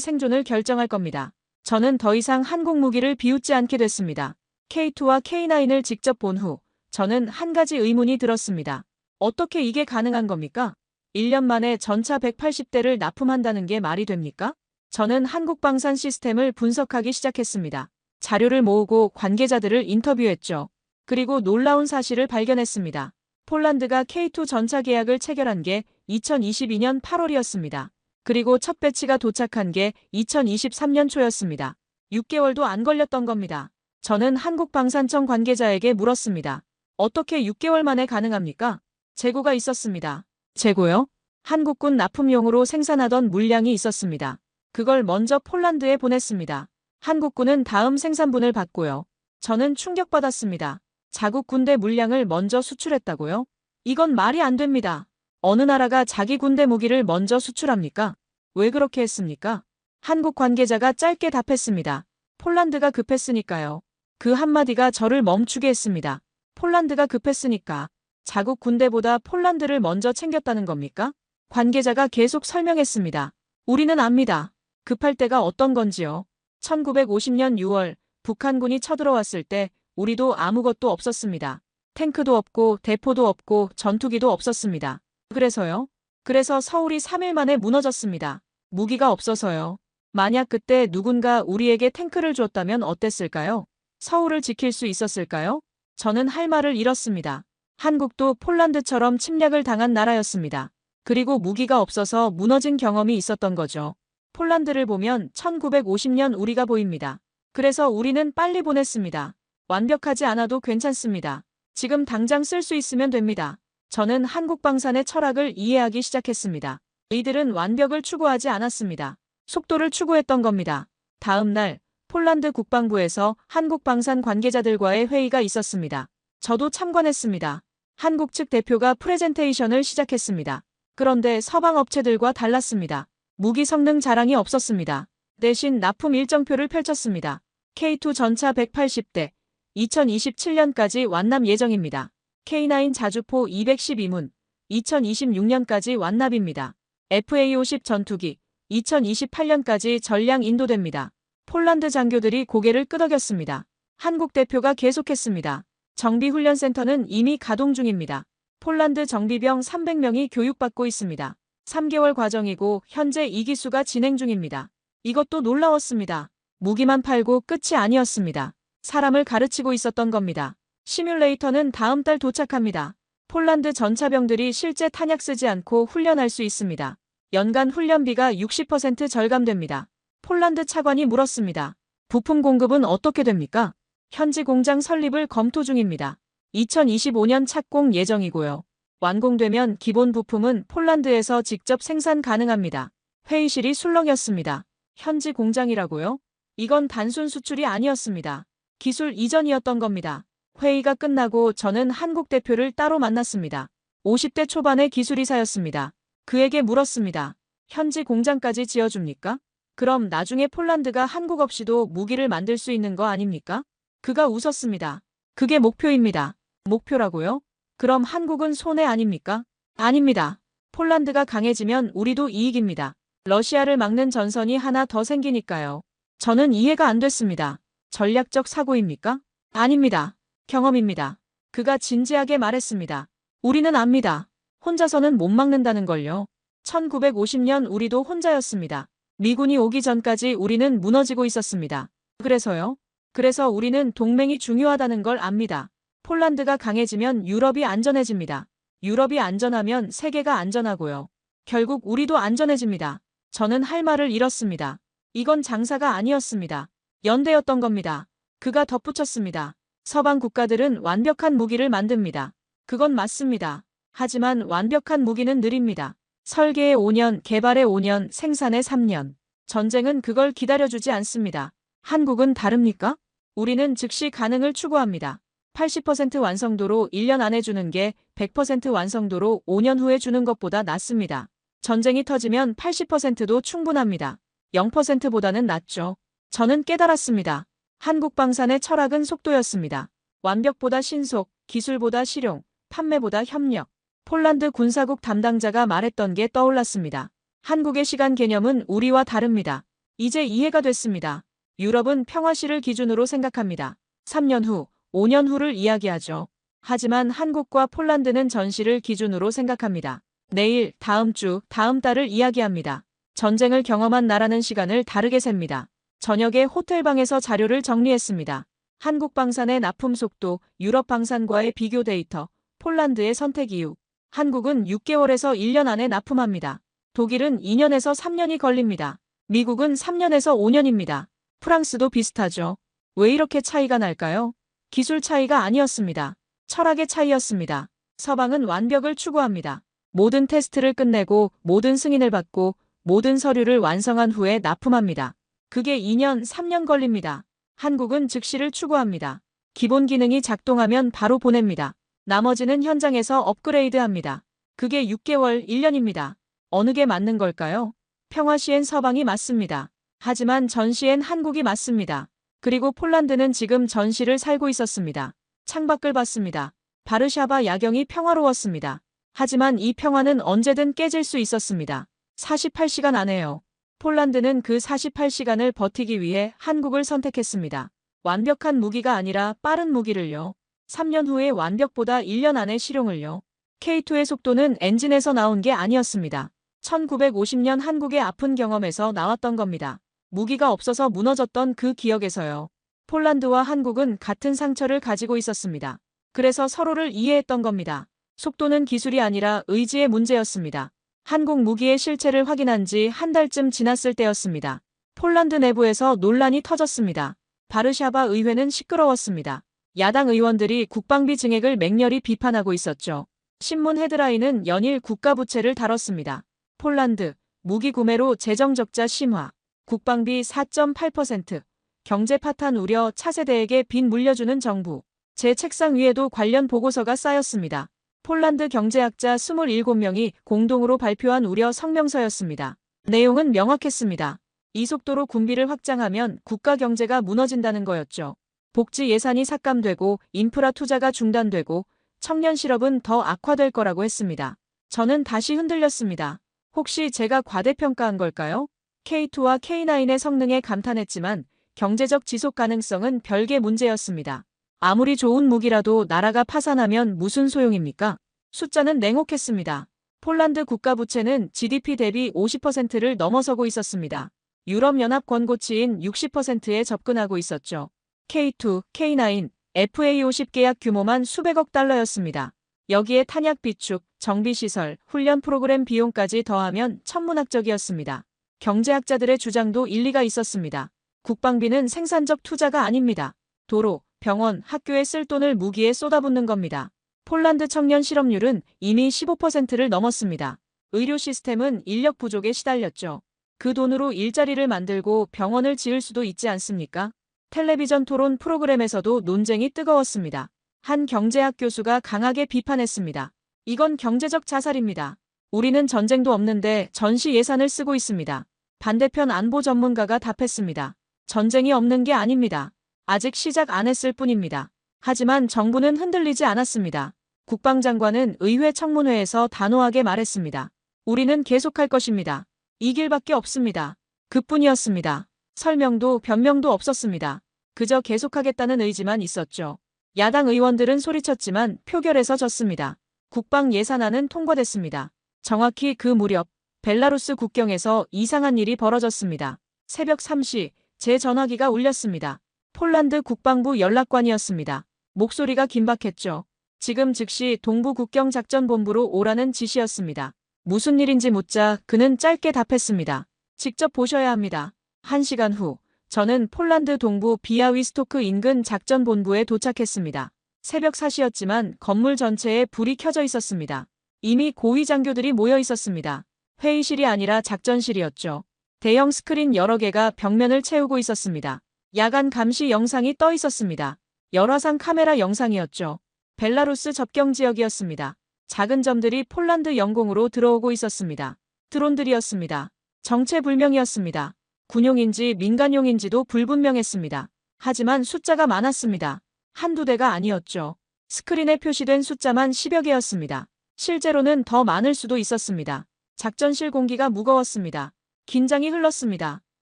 생존을 결정할 겁니다. 저는 더 이상 한국 무기를 비웃지 않게 됐습니다. K2와 K9을 직접 본 후 저는 한 가지 의문이 들었습니다. 어떻게 이게 가능한 겁니까? 1년 만에 전차 180대를 납품한다는 게 말이 됩니까? 저는 한국 방산 시스템을 분석하기 시작했습니다. 자료를 모으고 관계자들을 인터뷰했죠. 그리고 놀라운 사실을 발견했습니다. 폴란드가 K2 전차 계약을 체결한 게 2022년 8월이었습니다. 그리고 첫 배치가 도착한 게 2023년 초였습니다. 6개월도 안 걸렸던 겁니다. 저는 한국방산청 관계자에게 물었습니다. 어떻게 6개월 만에 가능합니까? 재고가 있었습니다. 재고요? 한국군 납품용으로 생산하던 물량이 있었습니다. 그걸 먼저 폴란드에 보냈습니다. 한국군은 다음 생산분을 받고요. 저는 충격받았습니다. 자국 군대 물량을 먼저 수출했다고요? 이건 말이 안 됩니다. 어느 나라가 자기 군대 무기를 먼저 수출합니까? 왜 그렇게 했습니까? 한국 관계자가 짧게 답했습니다. 폴란드가 급했으니까요. 그 한마디가 저를 멈추게 했습니다. 폴란드가 급했으니까 자국 군대보다 폴란드를 먼저 챙겼다는 겁니까? 관계자가 계속 설명했습니다. 우리는 압니다. 급할 때가 어떤 건지요. 1950년 6월 북한군이 쳐들어왔을 때 우리도 아무것도 없었습니다. 탱크도 없고 대포도 없고 전투기도 없었습니다. 그래서요? 그래서 서울이 3일 만에 무너졌습니다. 무기가 없어서요. 만약 그때 누군가 우리에게 탱크를 줬다면 어땠을까요? 서울을 지킬 수 있었을까요? 저는 할 말을 잃었습니다. 한국도 폴란드처럼 침략을 당한 나라였습니다. 그리고 무기가 없어서 무너진 경험이 있었던 거죠. 폴란드를 보면 1950년 우리가 보입니다. 그래서 우리는 빨리 보냈습니다. 완벽하지 않아도 괜찮습니다. 지금 당장 쓸 수 있으면 됩니다. 저는 한국 방산의 철학을 이해하기 시작했습니다. 이들은 완벽을 추구하지 않았습니다. 속도를 추구했던 겁니다. 다음 날 폴란드 국방부에서 한국 방산 관계자들과의 회의가 있었습니다. 저도 참관했습니다. 한국 측 대표가 프레젠테이션을 시작했습니다. 그런데 서방 업체들과 달랐습니다. 무기 성능 자랑이 없었습니다. 대신 납품 일정표를 펼쳤습니다. K2 전차 180대, 2027년까지 완납 예정입니다. K9 자주포 212문, 2026년까지 완납입니다. FA50 전투기, 2028년까지 전량 인도됩니다. 폴란드 장교들이 고개를 끄덕였습니다. 한국 대표가 계속했습니다. 정비훈련센터는 이미 가동 중입니다. 폴란드 정비병 300명이 교육받고 있습니다. 3개월 과정이고 현재 2기수가 진행 중입니다. 이것도 놀라웠습니다. 무기만 팔고 끝이 아니었습니다. 사람을 가르치고 있었던 겁니다. 시뮬레이터는 다음 달 도착합니다. 폴란드 전차병들이 실제 탄약 쓰지 않고 훈련할 수 있습니다. 연간 훈련비가 60% 절감됩니다. 폴란드 차관이 물었습니다. 부품 공급은 어떻게 됩니까? 현지 공장 설립을 검토 중입니다. 2025년 착공 예정이고요. 완공되면 기본 부품은 폴란드에서 직접 생산 가능합니다. 회의실이 술렁였습니다. 현지 공장이라고요? 이건 단순 수출이 아니었습니다. 기술 이전이었던 겁니다. 회의가 끝나고 저는 한국 대표를 따로 만났습니다. 50대 초반의 기술이사였습니다. 그에게 물었습니다. 현지 공장까지 지어줍니까? 그럼 나중에 폴란드가 한국 없이도 무기를 만들 수 있는 거 아닙니까? 그가 웃었습니다. 그게 목표입니다. 목표라고요? 그럼 한국은 손해 아닙니까? 아닙니다. 폴란드가 강해지면 우리도 이익입니다. 러시아를 막는 전선이 하나 더 생기니까요. 저는 이해가 안 됐습니다. 전략적 사고입니까? 아닙니다. 경험입니다. 그가 진지하게 말했습니다. 우리는 압니다. 혼자서는 못 막는다는 걸요. 1950년 우리도 혼자였습니다. 미군이 오기 전까지 우리는 무너지고 있었습니다. 그래서요? 그래서 우리는 동맹이 중요하다는 걸 압니다. 폴란드가 강해지면 유럽이 안전해집니다. 유럽이 안전하면 세계가 안전하고요. 결국 우리도 안전해집니다. 저는 할 말을 잃었습니다. 이건 장사가 아니었습니다. 연대였던 겁니다. 그가 덧붙였습니다. 서방 국가들은 완벽한 무기를 만듭니다. 그건 맞습니다. 하지만 완벽한 무기는 느립니다. 설계에 5년, 개발에 5년, 생산에 3년. 전쟁은 그걸 기다려주지 않습니다. 한국은 다릅니까? 우리는 즉시 가능을 추구합니다. 80% 완성도로 1년 안에 주는 게 100% 완성도로 5년 후에 주는 것보다 낫습니다. 전쟁이 터지면 80%도 충분합니다. 0%보다는 낫죠. 저는 깨달았습니다. 한국 방산의 철학은 속도였습니다. 완벽보다 신속, 기술보다 실용, 판매보다 협력. 폴란드 군사국 담당자가 말했던 게 떠올랐습니다. 한국의 시간 개념은 우리와 다릅니다. 이제 이해가 됐습니다. 유럽은 평화시를 기준으로 생각합니다. 3년 후, 5년 후를 이야기하죠. 하지만 한국과 폴란드는 전시를 기준으로 생각합니다. 내일, 다음 주, 다음 달을 이야기합니다. 전쟁을 경험한 나라는 시간을 다르게 셉니다. 저녁에 호텔방에서 자료를 정리했습니다. 한국 방산의 납품 속도, 유럽 방산과의 비교 데이터, 폴란드의 선택 이유. 한국은 6개월에서 1년 안에 납품합니다. 독일은 2년에서 3년이 걸립니다. 미국은 3년에서 5년입니다. 프랑스도 비슷하죠. 왜 이렇게 차이가 날까요? 기술 차이가 아니었습니다. 철학의 차이였습니다. 서방은 완벽을 추구합니다. 모든 테스트를 끝내고 모든 승인을 받고 모든 서류를 완성한 후에 납품합니다. 그게 2년, 3년 걸립니다. 한국은 즉시를 추구합니다. 기본 기능이 작동하면 바로 보냅니다. 나머지는 현장에서 업그레이드합니다. 그게 6개월, 1년입니다. 어느 게 맞는 걸까요? 평화시엔 서방이 맞습니다. 하지만 전시엔 한국이 맞습니다. 그리고 폴란드는 지금 전시를 살고 있었습니다. 창밖을 봤습니다. 바르샤바 야경이 평화로웠습니다. 하지만 이 평화는 언제든 깨질 수 있었습니다. 48시간 안에요. 폴란드는 그 48시간을 버티기 위해 한국을 선택했습니다. 완벽한 무기가 아니라 빠른 무기를요. 3년 후에 완벽보다 1년 안에 실용을요. K2의 속도는 엔진에서 나온 게 아니었습니다. 1950년 한국의 아픈 경험에서 나왔던 겁니다. 무기가 없어서 무너졌던 그 기억에서요. 폴란드와 한국은 같은 상처를 가지고 있었습니다. 그래서 서로를 이해했던 겁니다. 속도는 기술이 아니라 의지의 문제였습니다. 한국 무기의 실체를 확인한 지 한 달쯤 지났을 때였습니다. 폴란드 내부에서 논란이 터졌습니다. 바르샤바 의회는 시끄러웠습니다. 야당 의원들이 국방비 증액을 맹렬히 비판하고 있었죠. 신문 헤드라인은 연일 국가부채를 다뤘습니다. 폴란드, 무기 구매로 재정 적자 심화, 국방비 4.8%, 경제 파탄 우려 차세대에게 빚 물려주는 정부. 제 책상 위에도 관련 보고서가 쌓였습니다. 폴란드 경제학자 27명이 공동으로 발표한 우려 성명서였습니다. 내용은 명확했습니다. 이 속도로 군비를 확장하면 국가 경제가 무너진다는 거였죠. 복지 예산이 삭감되고 인프라 투자가 중단되고 청년 실업은 더 악화될 거라고 했습니다. 저는 다시 흔들렸습니다. 혹시 제가 과대평가한 걸까요? K2와 K9의 성능에 감탄했지만 경제적 지속 가능성은 별개 문제였습니다. 아무리 좋은 무기라도 나라가 파산하면 무슨 소용입니까? 숫자는 냉혹했습니다. 폴란드 국가부채는 GDP 대비 50%를 넘어서고 있었습니다. 유럽연합 권고치인 60%에 접근하고 있었죠. K2, K9, FA50 계약 규모만 수백억 달러였습니다. 여기에 탄약 비축, 정비시설, 훈련 프로그램 비용까지 더하면 천문학적이었습니다. 경제학자들의 주장도 일리가 있었습니다. 국방비는 생산적 투자가 아닙니다. 도로, 병원, 학교에 쓸 돈을 무기에 쏟아붓는 겁니다. 폴란드 청년 실업률은 이미 15%를 넘었습니다. 의료 시스템은 인력 부족에 시달렸죠. 그 돈으로 일자리를 만들고 병원을 지을 수도 있지 않습니까? 텔레비전 토론 프로그램에서도 논쟁이 뜨거웠습니다. 한 경제학 교수가 강하게 비판했습니다. 이건 경제적 자살입니다. 우리는 전쟁도 없는데 전시 예산을 쓰고 있습니다. 반대편 안보 전문가가 답했습니다. 전쟁이 없는 게 아닙니다. 아직 시작 안 했을 뿐입니다. 하지만 정부는 흔들리지 않았습니다. 국방장관은 의회 청문회에서 단호하게 말했습니다. 우리는 계속할 것입니다. 이 길밖에 없습니다. 그뿐이었습니다. 설명도 변명도 없었습니다. 그저 계속하겠다는 의지만 있었죠. 야당 의원들은 소리쳤지만 표결에서 졌습니다. 국방 예산안은 통과됐습니다. 정확히 그 무렵 벨라루스 국경에서 이상한 일이 벌어졌습니다. 새벽 3시 제 전화기가 울렸습니다. 폴란드 국방부 연락관이었습니다. 목소리가 긴박했죠. 지금 즉시 동부 국경작전본부로 오라는 지시였습니다. 무슨 일인지 묻자 그는 짧게 답했습니다. 직접 보셔야 합니다. 1시간 후 저는 폴란드 동부 비아위스토크 인근 작전본부에 도착했습니다. 새벽 4시였지만 건물 전체에 불이 켜져 있었습니다. 이미 고위 장교들이 모여 있었습니다. 회의실이 아니라 작전실이었죠. 대형 스크린 여러 개가 벽면을 채우고 있었습니다. 야간 감시 영상이 떠 있었습니다. 열화상 카메라 영상이었죠. 벨라루스 접경 지역이었습니다. 작은 점들이 폴란드 영공으로 들어오고 있었습니다. 드론들이었습니다. 정체불명이었습니다. 군용인지 민간용인지도 불분명했습니다. 하지만 숫자가 많았습니다. 한두 대가 아니었죠. 스크린에 표시된 숫자만 10여 개였습니다. 실제로는 더 많을 수도 있었습니다. 작전실 공기가 무거웠습니다. 긴장이 흘렀습니다.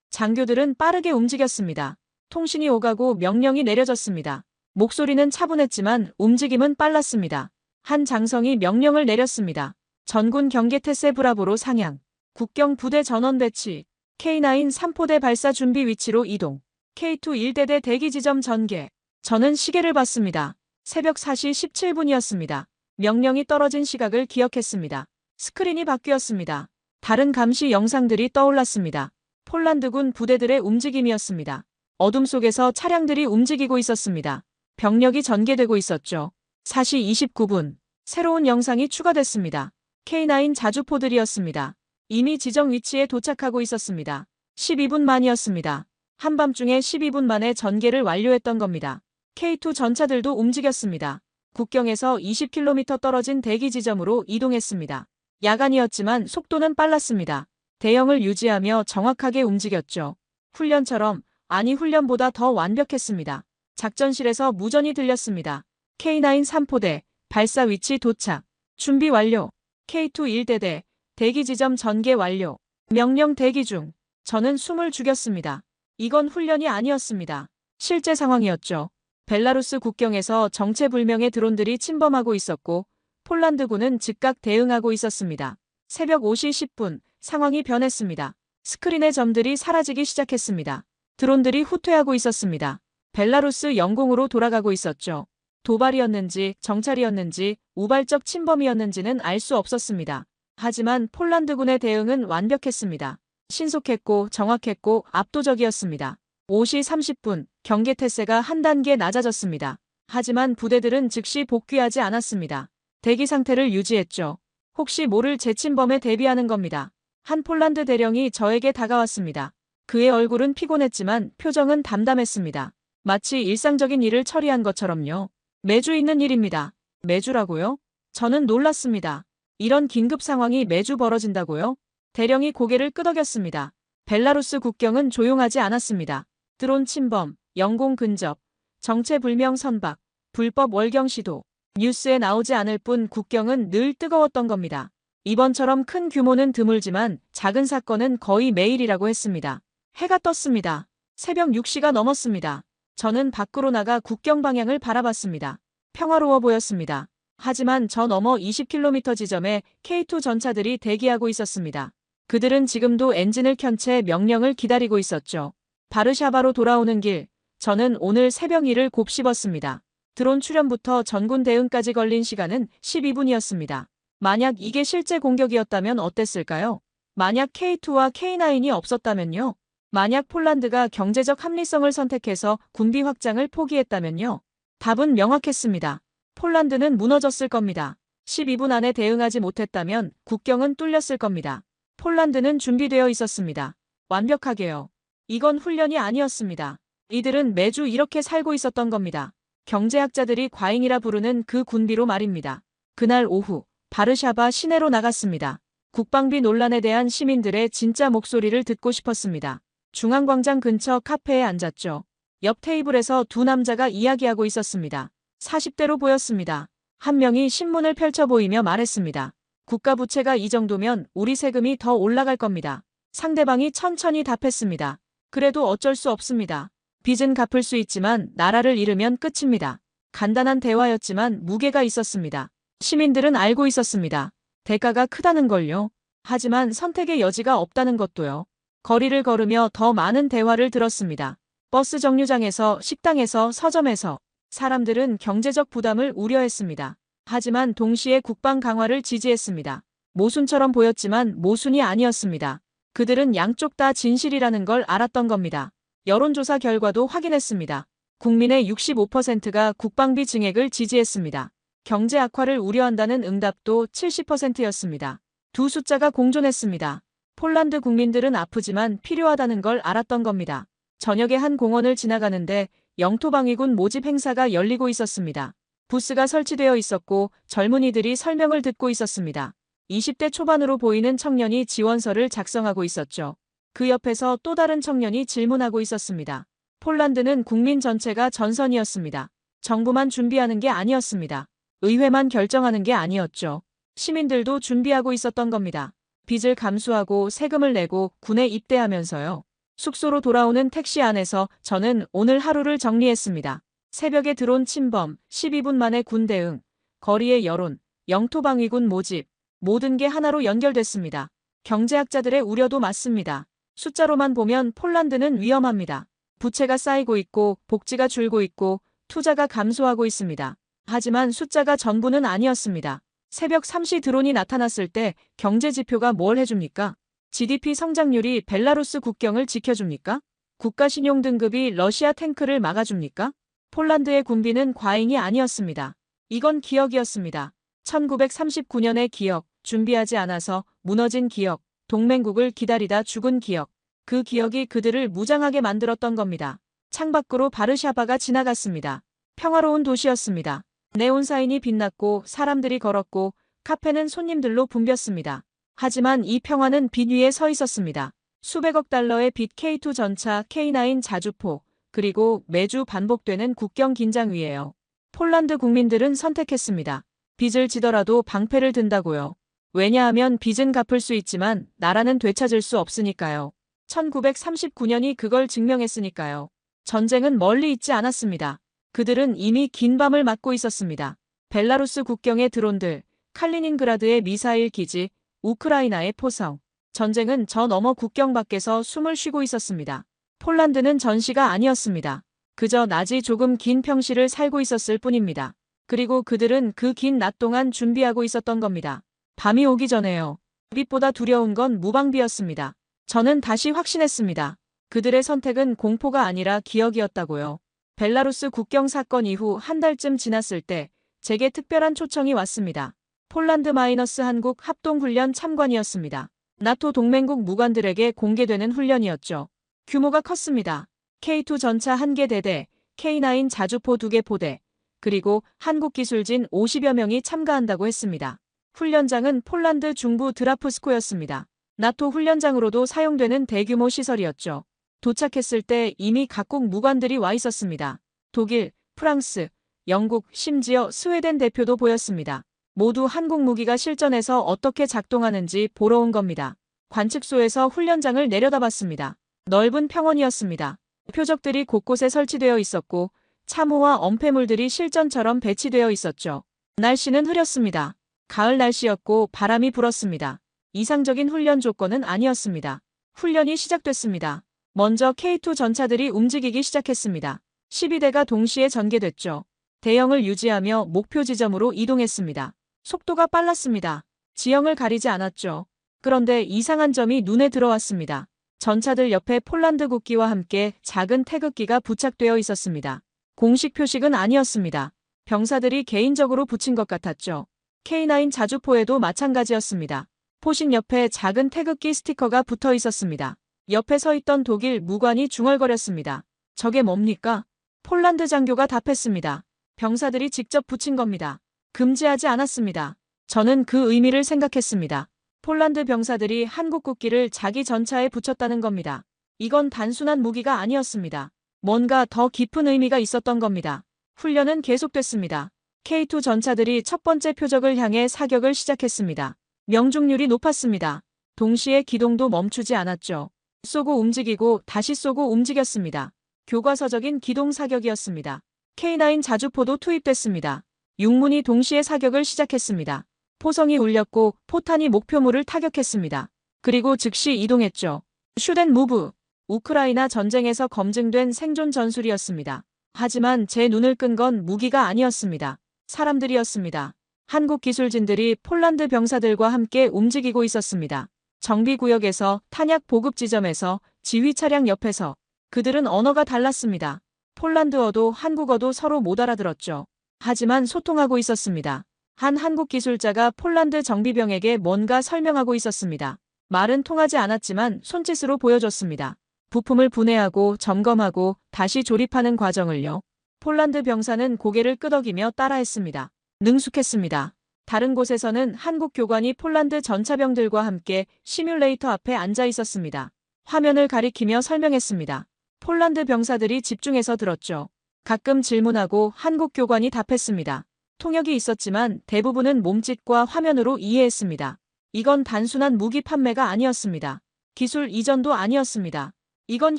장교들은 빠르게 움직였습니다. 통신이 오가고 명령이 내려졌습니다. 목소리는 차분했지만 움직임은 빨랐습니다. 한 장성이 명령을 내렸습니다. 전군 경계태세 브라보로 상향. 국경 부대 전원 배치. K9 3포대 발사 준비 위치로 이동. K2 1대대 대기 지점 전개. 저는 시계를 봤습니다. 새벽 4시 17분이었습니다. 명령이 떨어진 시각을 기억했습니다. 스크린이 바뀌었습니다. 다른 감시 영상들이 떠올랐습니다. 폴란드군 부대들의 움직임이었습니다. 어둠 속에서 차량들이 움직이고 있었습니다. 병력이 전개되고 있었죠. 4시 29분. 새로운 영상이 추가됐습니다. K9 자주포들이었습니다. 이미 지정 위치에 도착하고 있었습니다. 12분 만이었습니다. 한밤중에 12분 만에 전개를 완료했던 겁니다. K2 전차들도 움직였습니다. 국경에서 20km 떨어진 대기 지점으로 이동했습니다. 야간이었지만 속도는 빨랐습니다. 대형을 유지하며 정확하게 움직였죠. 훈련처럼, 아니 훈련보다 더 완벽했습니다. 작전실에서 무전이 들렸습니다. K9 3포대, 발사 위치 도착. 준비 완료. K2 1대대, 대기 지점 전개 완료. 명령 대기 중. 저는 숨을 죽였습니다. 이건 훈련이 아니었습니다. 실제 상황이었죠. 벨라루스 국경에서 정체불명의 드론들이 침범하고 있었고 폴란드군은 즉각 대응하고 있었습니다. 새벽 5시 10분 상황이 변했습니다. 스크린의 점들이 사라지기 시작했습니다. 드론들이 후퇴하고 있었습니다. 벨라루스 영공으로 돌아가고 있었죠. 도발이었는지 정찰이었는지 우발적 침범이었는지는 알 수 없었습니다. 하지만 폴란드군의 대응은 완벽했습니다. 신속했고 정확했고 압도적이었습니다. 5시 30분 경계태세가 한 단계 낮아졌습니다. 하지만 부대들은 즉시 복귀하지 않았습니다. 대기 상태를 유지했죠. 혹시 모를 재침범에 대비하는 겁니다. 한 폴란드 대령이 저에게 다가왔습니다. 그의 얼굴은 피곤했지만 표정은 담담했습니다. 마치 일상적인 일을 처리한 것처럼요. 매주 있는 일입니다. 매주라고요? 저는 놀랐습니다. 이런 긴급 상황이 매주 벌어진다고요? 대령이 고개를 끄덕였습니다. 벨라루스 국경은 조용하지 않았습니다. 드론 침범, 영공 근접, 정체불명 선박, 불법 월경 시도. 뉴스에 나오지 않을 뿐 국경은 늘 뜨거웠던 겁니다. 이번처럼 큰 규모는 드물지만 작은 사건은 거의 매일이라고 했습니다. 해가 떴습니다. 새벽 6시가 넘었습니다. 저는 밖으로 나가 국경 방향을 바라봤습니다. 평화로워 보였습니다. 하지만 저 너머 20km 지점에 K2 전차들이 대기하고 있었습니다. 그들은 지금도 엔진을 켠 채 명령을 기다리고 있었죠. 바르샤바로 돌아오는 길, 저는 오늘 새벽 일을 곱씹었습니다. 드론 출현부터 전군 대응까지 걸린 시간은 12분이었습니다. 만약 이게 실제 공격이었다면 어땠을까요? 만약 K2와 K9이 없었다면요? 만약 폴란드가 경제적 합리성을 선택해서 군비 확장을 포기했다면요? 답은 명확했습니다. 폴란드는 무너졌을 겁니다. 12분 안에 대응하지 못했다면 국경은 뚫렸을 겁니다. 폴란드는 준비되어 있었습니다. 완벽하게요. 이건 훈련이 아니었습니다. 이들은 매주 이렇게 살고 있었던 겁니다. 경제학자들이 과잉이라 부르는 그 군비로 말입니다. 그날 오후 바르샤바 시내로 나갔습니다. 국방비 논란에 대한 시민들의 진짜 목소리를 듣고 싶었습니다. 중앙광장 근처 카페에 앉았죠. 옆 테이블에서 두 남자가 이야기하고 있었습니다. 40대로 보였습니다. 한 명이 신문을 펼쳐 보이며 말했습니다. 국가 부채가 이 정도면 우리 세금이 더 올라갈 겁니다. 상대방이 천천히 답했습니다. 그래도 어쩔 수 없습니다. 빚은 갚을 수 있지만 나라를 잃으면 끝입니다. 간단한 대화였지만 무게가 있었습니다. 시민들은 알고 있었습니다. 대가가 크다는 걸요. 하지만 선택의 여지가 없다는 것도요. 거리를 걸으며 더 많은 대화를 들었습니다. 버스 정류장에서, 식당에서, 서점에서 사람들은 경제적 부담을 우려했습니다. 하지만 동시에 국방 강화를 지지했습니다. 모순처럼 보였지만 모순이 아니었습니다. 그들은 양쪽 다 진실이라는 걸 알았던 겁니다. 여론조사 결과도 확인했습니다. 국민의 65%가 국방비 증액을 지지했습니다. 경제 악화를 우려한다는 응답도 70%였습니다. 두 숫자가 공존했습니다. 폴란드 국민들은 아프지만 필요하다는 걸 알았던 겁니다. 저녁에 한 공원을 지나가는데 영토방위군 모집 행사가 열리고 있었습니다. 부스가 설치되어 있었고 젊은이들이 설명을 듣고 있었습니다. 20대 초반으로 보이는 청년이 지원서를 작성하고 있었죠. 그 옆에서 또 다른 청년이 질문하고 있었습니다. 폴란드는 국민 전체가 전선이었습니다. 정부만 준비하는 게 아니었습니다. 의회만 결정하는 게 아니었죠. 시민들도 준비하고 있었던 겁니다. 빚을 감수하고 세금을 내고 군에 입대하면서요. 숙소로 돌아오는 택시 안에서 저는 오늘 하루를 정리했습니다. 새벽에 드론 침범, 12분 만에 군 대응, 거리의 여론, 영토방위군 모집, 모든 게 하나로 연결됐습니다. 경제학자들의 우려도 맞습니다. 숫자로만 보면 폴란드는 위험합니다. 부채가 쌓이고 있고 복지가 줄고 있고 투자가 감소하고 있습니다. 하지만 숫자가 전부는 아니었습니다. 새벽 3시 드론이 나타났을 때 경제 지표가 뭘 해줍니까? GDP 성장률이 벨라루스 국경을 지켜줍니까? 국가 신용 등급이 러시아 탱크를 막아줍니까? 폴란드의 군비는 과잉이 아니었습니다. 이건 기억이었습니다. 1939년의 기억, 준비하지 않아서 무너진 기억, 동맹국을 기다리다 죽은 기억. 그 기억이 그들을 무장하게 만들었던 겁니다. 창밖으로 바르샤바가 지나갔습니다. 평화로운 도시였습니다. 네온사인이 빛났고 사람들이 걸었고 카페는 손님들로 붐볐습니다. 하지만 이 평화는 빚 위에 서 있었습니다. 수백억 달러의 빚 K2 전차, K9 자주포, 그리고 매주 반복되는 국경 긴장 위에요. 폴란드 국민들은 선택했습니다. 빚을 지더라도 방패를 든다고요. 왜냐하면 빚은 갚을 수 있지만 나라는 되찾을 수 없으니까요. 1939년이 그걸 증명했으니까요. 전쟁은 멀리 있지 않았습니다. 그들은 이미 긴 밤을 맞고 있었습니다. 벨라루스 국경의 드론들, 칼리닌그라드의 미사일 기지, 우크라이나의 포성. 전쟁은 저 너머 국경 밖에서 숨을 쉬고 있었습니다. 폴란드는 전시가 아니었습니다. 그저 낮이 조금 긴 평시를 살고 있었을 뿐입니다. 그리고 그들은 그 긴 낮 동안 준비하고 있었던 겁니다. 밤이 오기 전에요. 빛보다 두려운 건 무방비였습니다. 저는 다시 확신했습니다. 그들의 선택은 공포가 아니라 기억이었다고요. 벨라루스 국경 사건 이후 한 달쯤 지났을 때 제게 특별한 초청이 왔습니다. 폴란드-한국 합동훈련 참관이었습니다. 나토 동맹국 무관들에게 공개되는 훈련이었죠. 규모가 컸습니다. K2 전차 1개 대대, K9 자주포 2개 포대, 그리고 한국 기술진 50여 명이 참가한다고 했습니다. 훈련장은 폴란드 중부 드라프스코였습니다. 나토 훈련장으로도 사용되는 대규모 시설이었죠. 도착했을 때 이미 각국 무관들이 와 있었습니다. 독일, 프랑스, 영국, 심지어 스웨덴 대표도 보였습니다. 모두 한국 무기가 실전에서 어떻게 작동하는지 보러 온 겁니다. 관측소에서 훈련장을 내려다봤습니다. 넓은 평원이었습니다. 표적들이 곳곳에 설치되어 있었고 참호와 엄폐물들이 실전처럼 배치되어 있었죠. 날씨는 흐렸습니다. 가을 날씨였고 바람이 불었습니다. 이상적인 훈련 조건은 아니었습니다. 훈련이 시작됐습니다. 먼저 K2 전차들이 움직이기 시작했습니다. 12대가 동시에 전개됐죠. 대형을 유지하며 목표 지점으로 이동했습니다. 속도가 빨랐습니다. 지형을 가리지 않았죠. 그런데 이상한 점이 눈에 들어왔습니다. 전차들 옆에 폴란드 국기와 함께 작은 태극기가 부착되어 있었습니다. 공식 표식은 아니었습니다. 병사들이 개인적으로 붙인 것 같았죠. K9 자주포에도 마찬가지였습니다. 포식 옆에 작은 태극기 스티커가 붙어 있었습니다. 옆에 서 있던 독일 무관이 중얼거렸습니다. 저게 뭡니까? 폴란드 장교가 답했습니다. 병사들이 직접 붙인 겁니다. 금지하지 않았습니다. 저는 그 의미를 생각했습니다. 폴란드 병사들이 한국 국기를 자기 전차에 붙였다는 겁니다. 이건 단순한 무기가 아니었습니다. 뭔가 더 깊은 의미가 있었던 겁니다. 훈련은 계속됐습니다. K2 전차들이 첫 번째 표적을 향해 사격을 시작했습니다. 명중률이 높았습니다. 동시에 기동도 멈추지 않았죠. 쏘고 움직이고 다시 쏘고 움직였습니다. 교과서적인 기동 사격이었습니다. K9 자주포도 투입됐습니다. 육문이 동시에 사격을 시작했습니다. 포성이 울렸고 포탄이 목표물을 타격했습니다. 그리고 즉시 이동했죠. 슈덴 무브. 우크라이나 전쟁에서 검증된 생존 전술이었습니다. 하지만 제 눈을 끈 건 무기가 아니었습니다. 사람들이었습니다. 한국 기술진들이 폴란드 병사들과 함께 움직이고 있었습니다. 정비구역에서, 탄약 보급 지점에서, 지휘 차량 옆에서. 그들은 언어가 달랐습니다. 폴란드어도 한국어도 서로 못 알아들었죠. 하지만 소통하고 있었습니다. 한 한국 기술자가 폴란드 정비병에게 뭔가 설명하고 있었습니다. 말은 통하지 않았지만 손짓으로 보여줬습니다. 부품을 분해하고 점검하고 다시 조립하는 과정을요. 폴란드 병사는 고개를 끄덕이며 따라했습니다. 능숙했습니다. 다른 곳에서는 한국 교관이 폴란드 전차병들과 함께 시뮬레이터 앞에 앉아 있었습니다. 화면을 가리키며 설명했습니다. 폴란드 병사들이 집중해서 들었죠. 가끔 질문하고 한국 교관이 답했습니다. 통역이 있었지만 대부분은 몸짓과 화면으로 이해했습니다. 이건 단순한 무기 판매가 아니었습니다. 기술 이전도 아니었습니다. 이건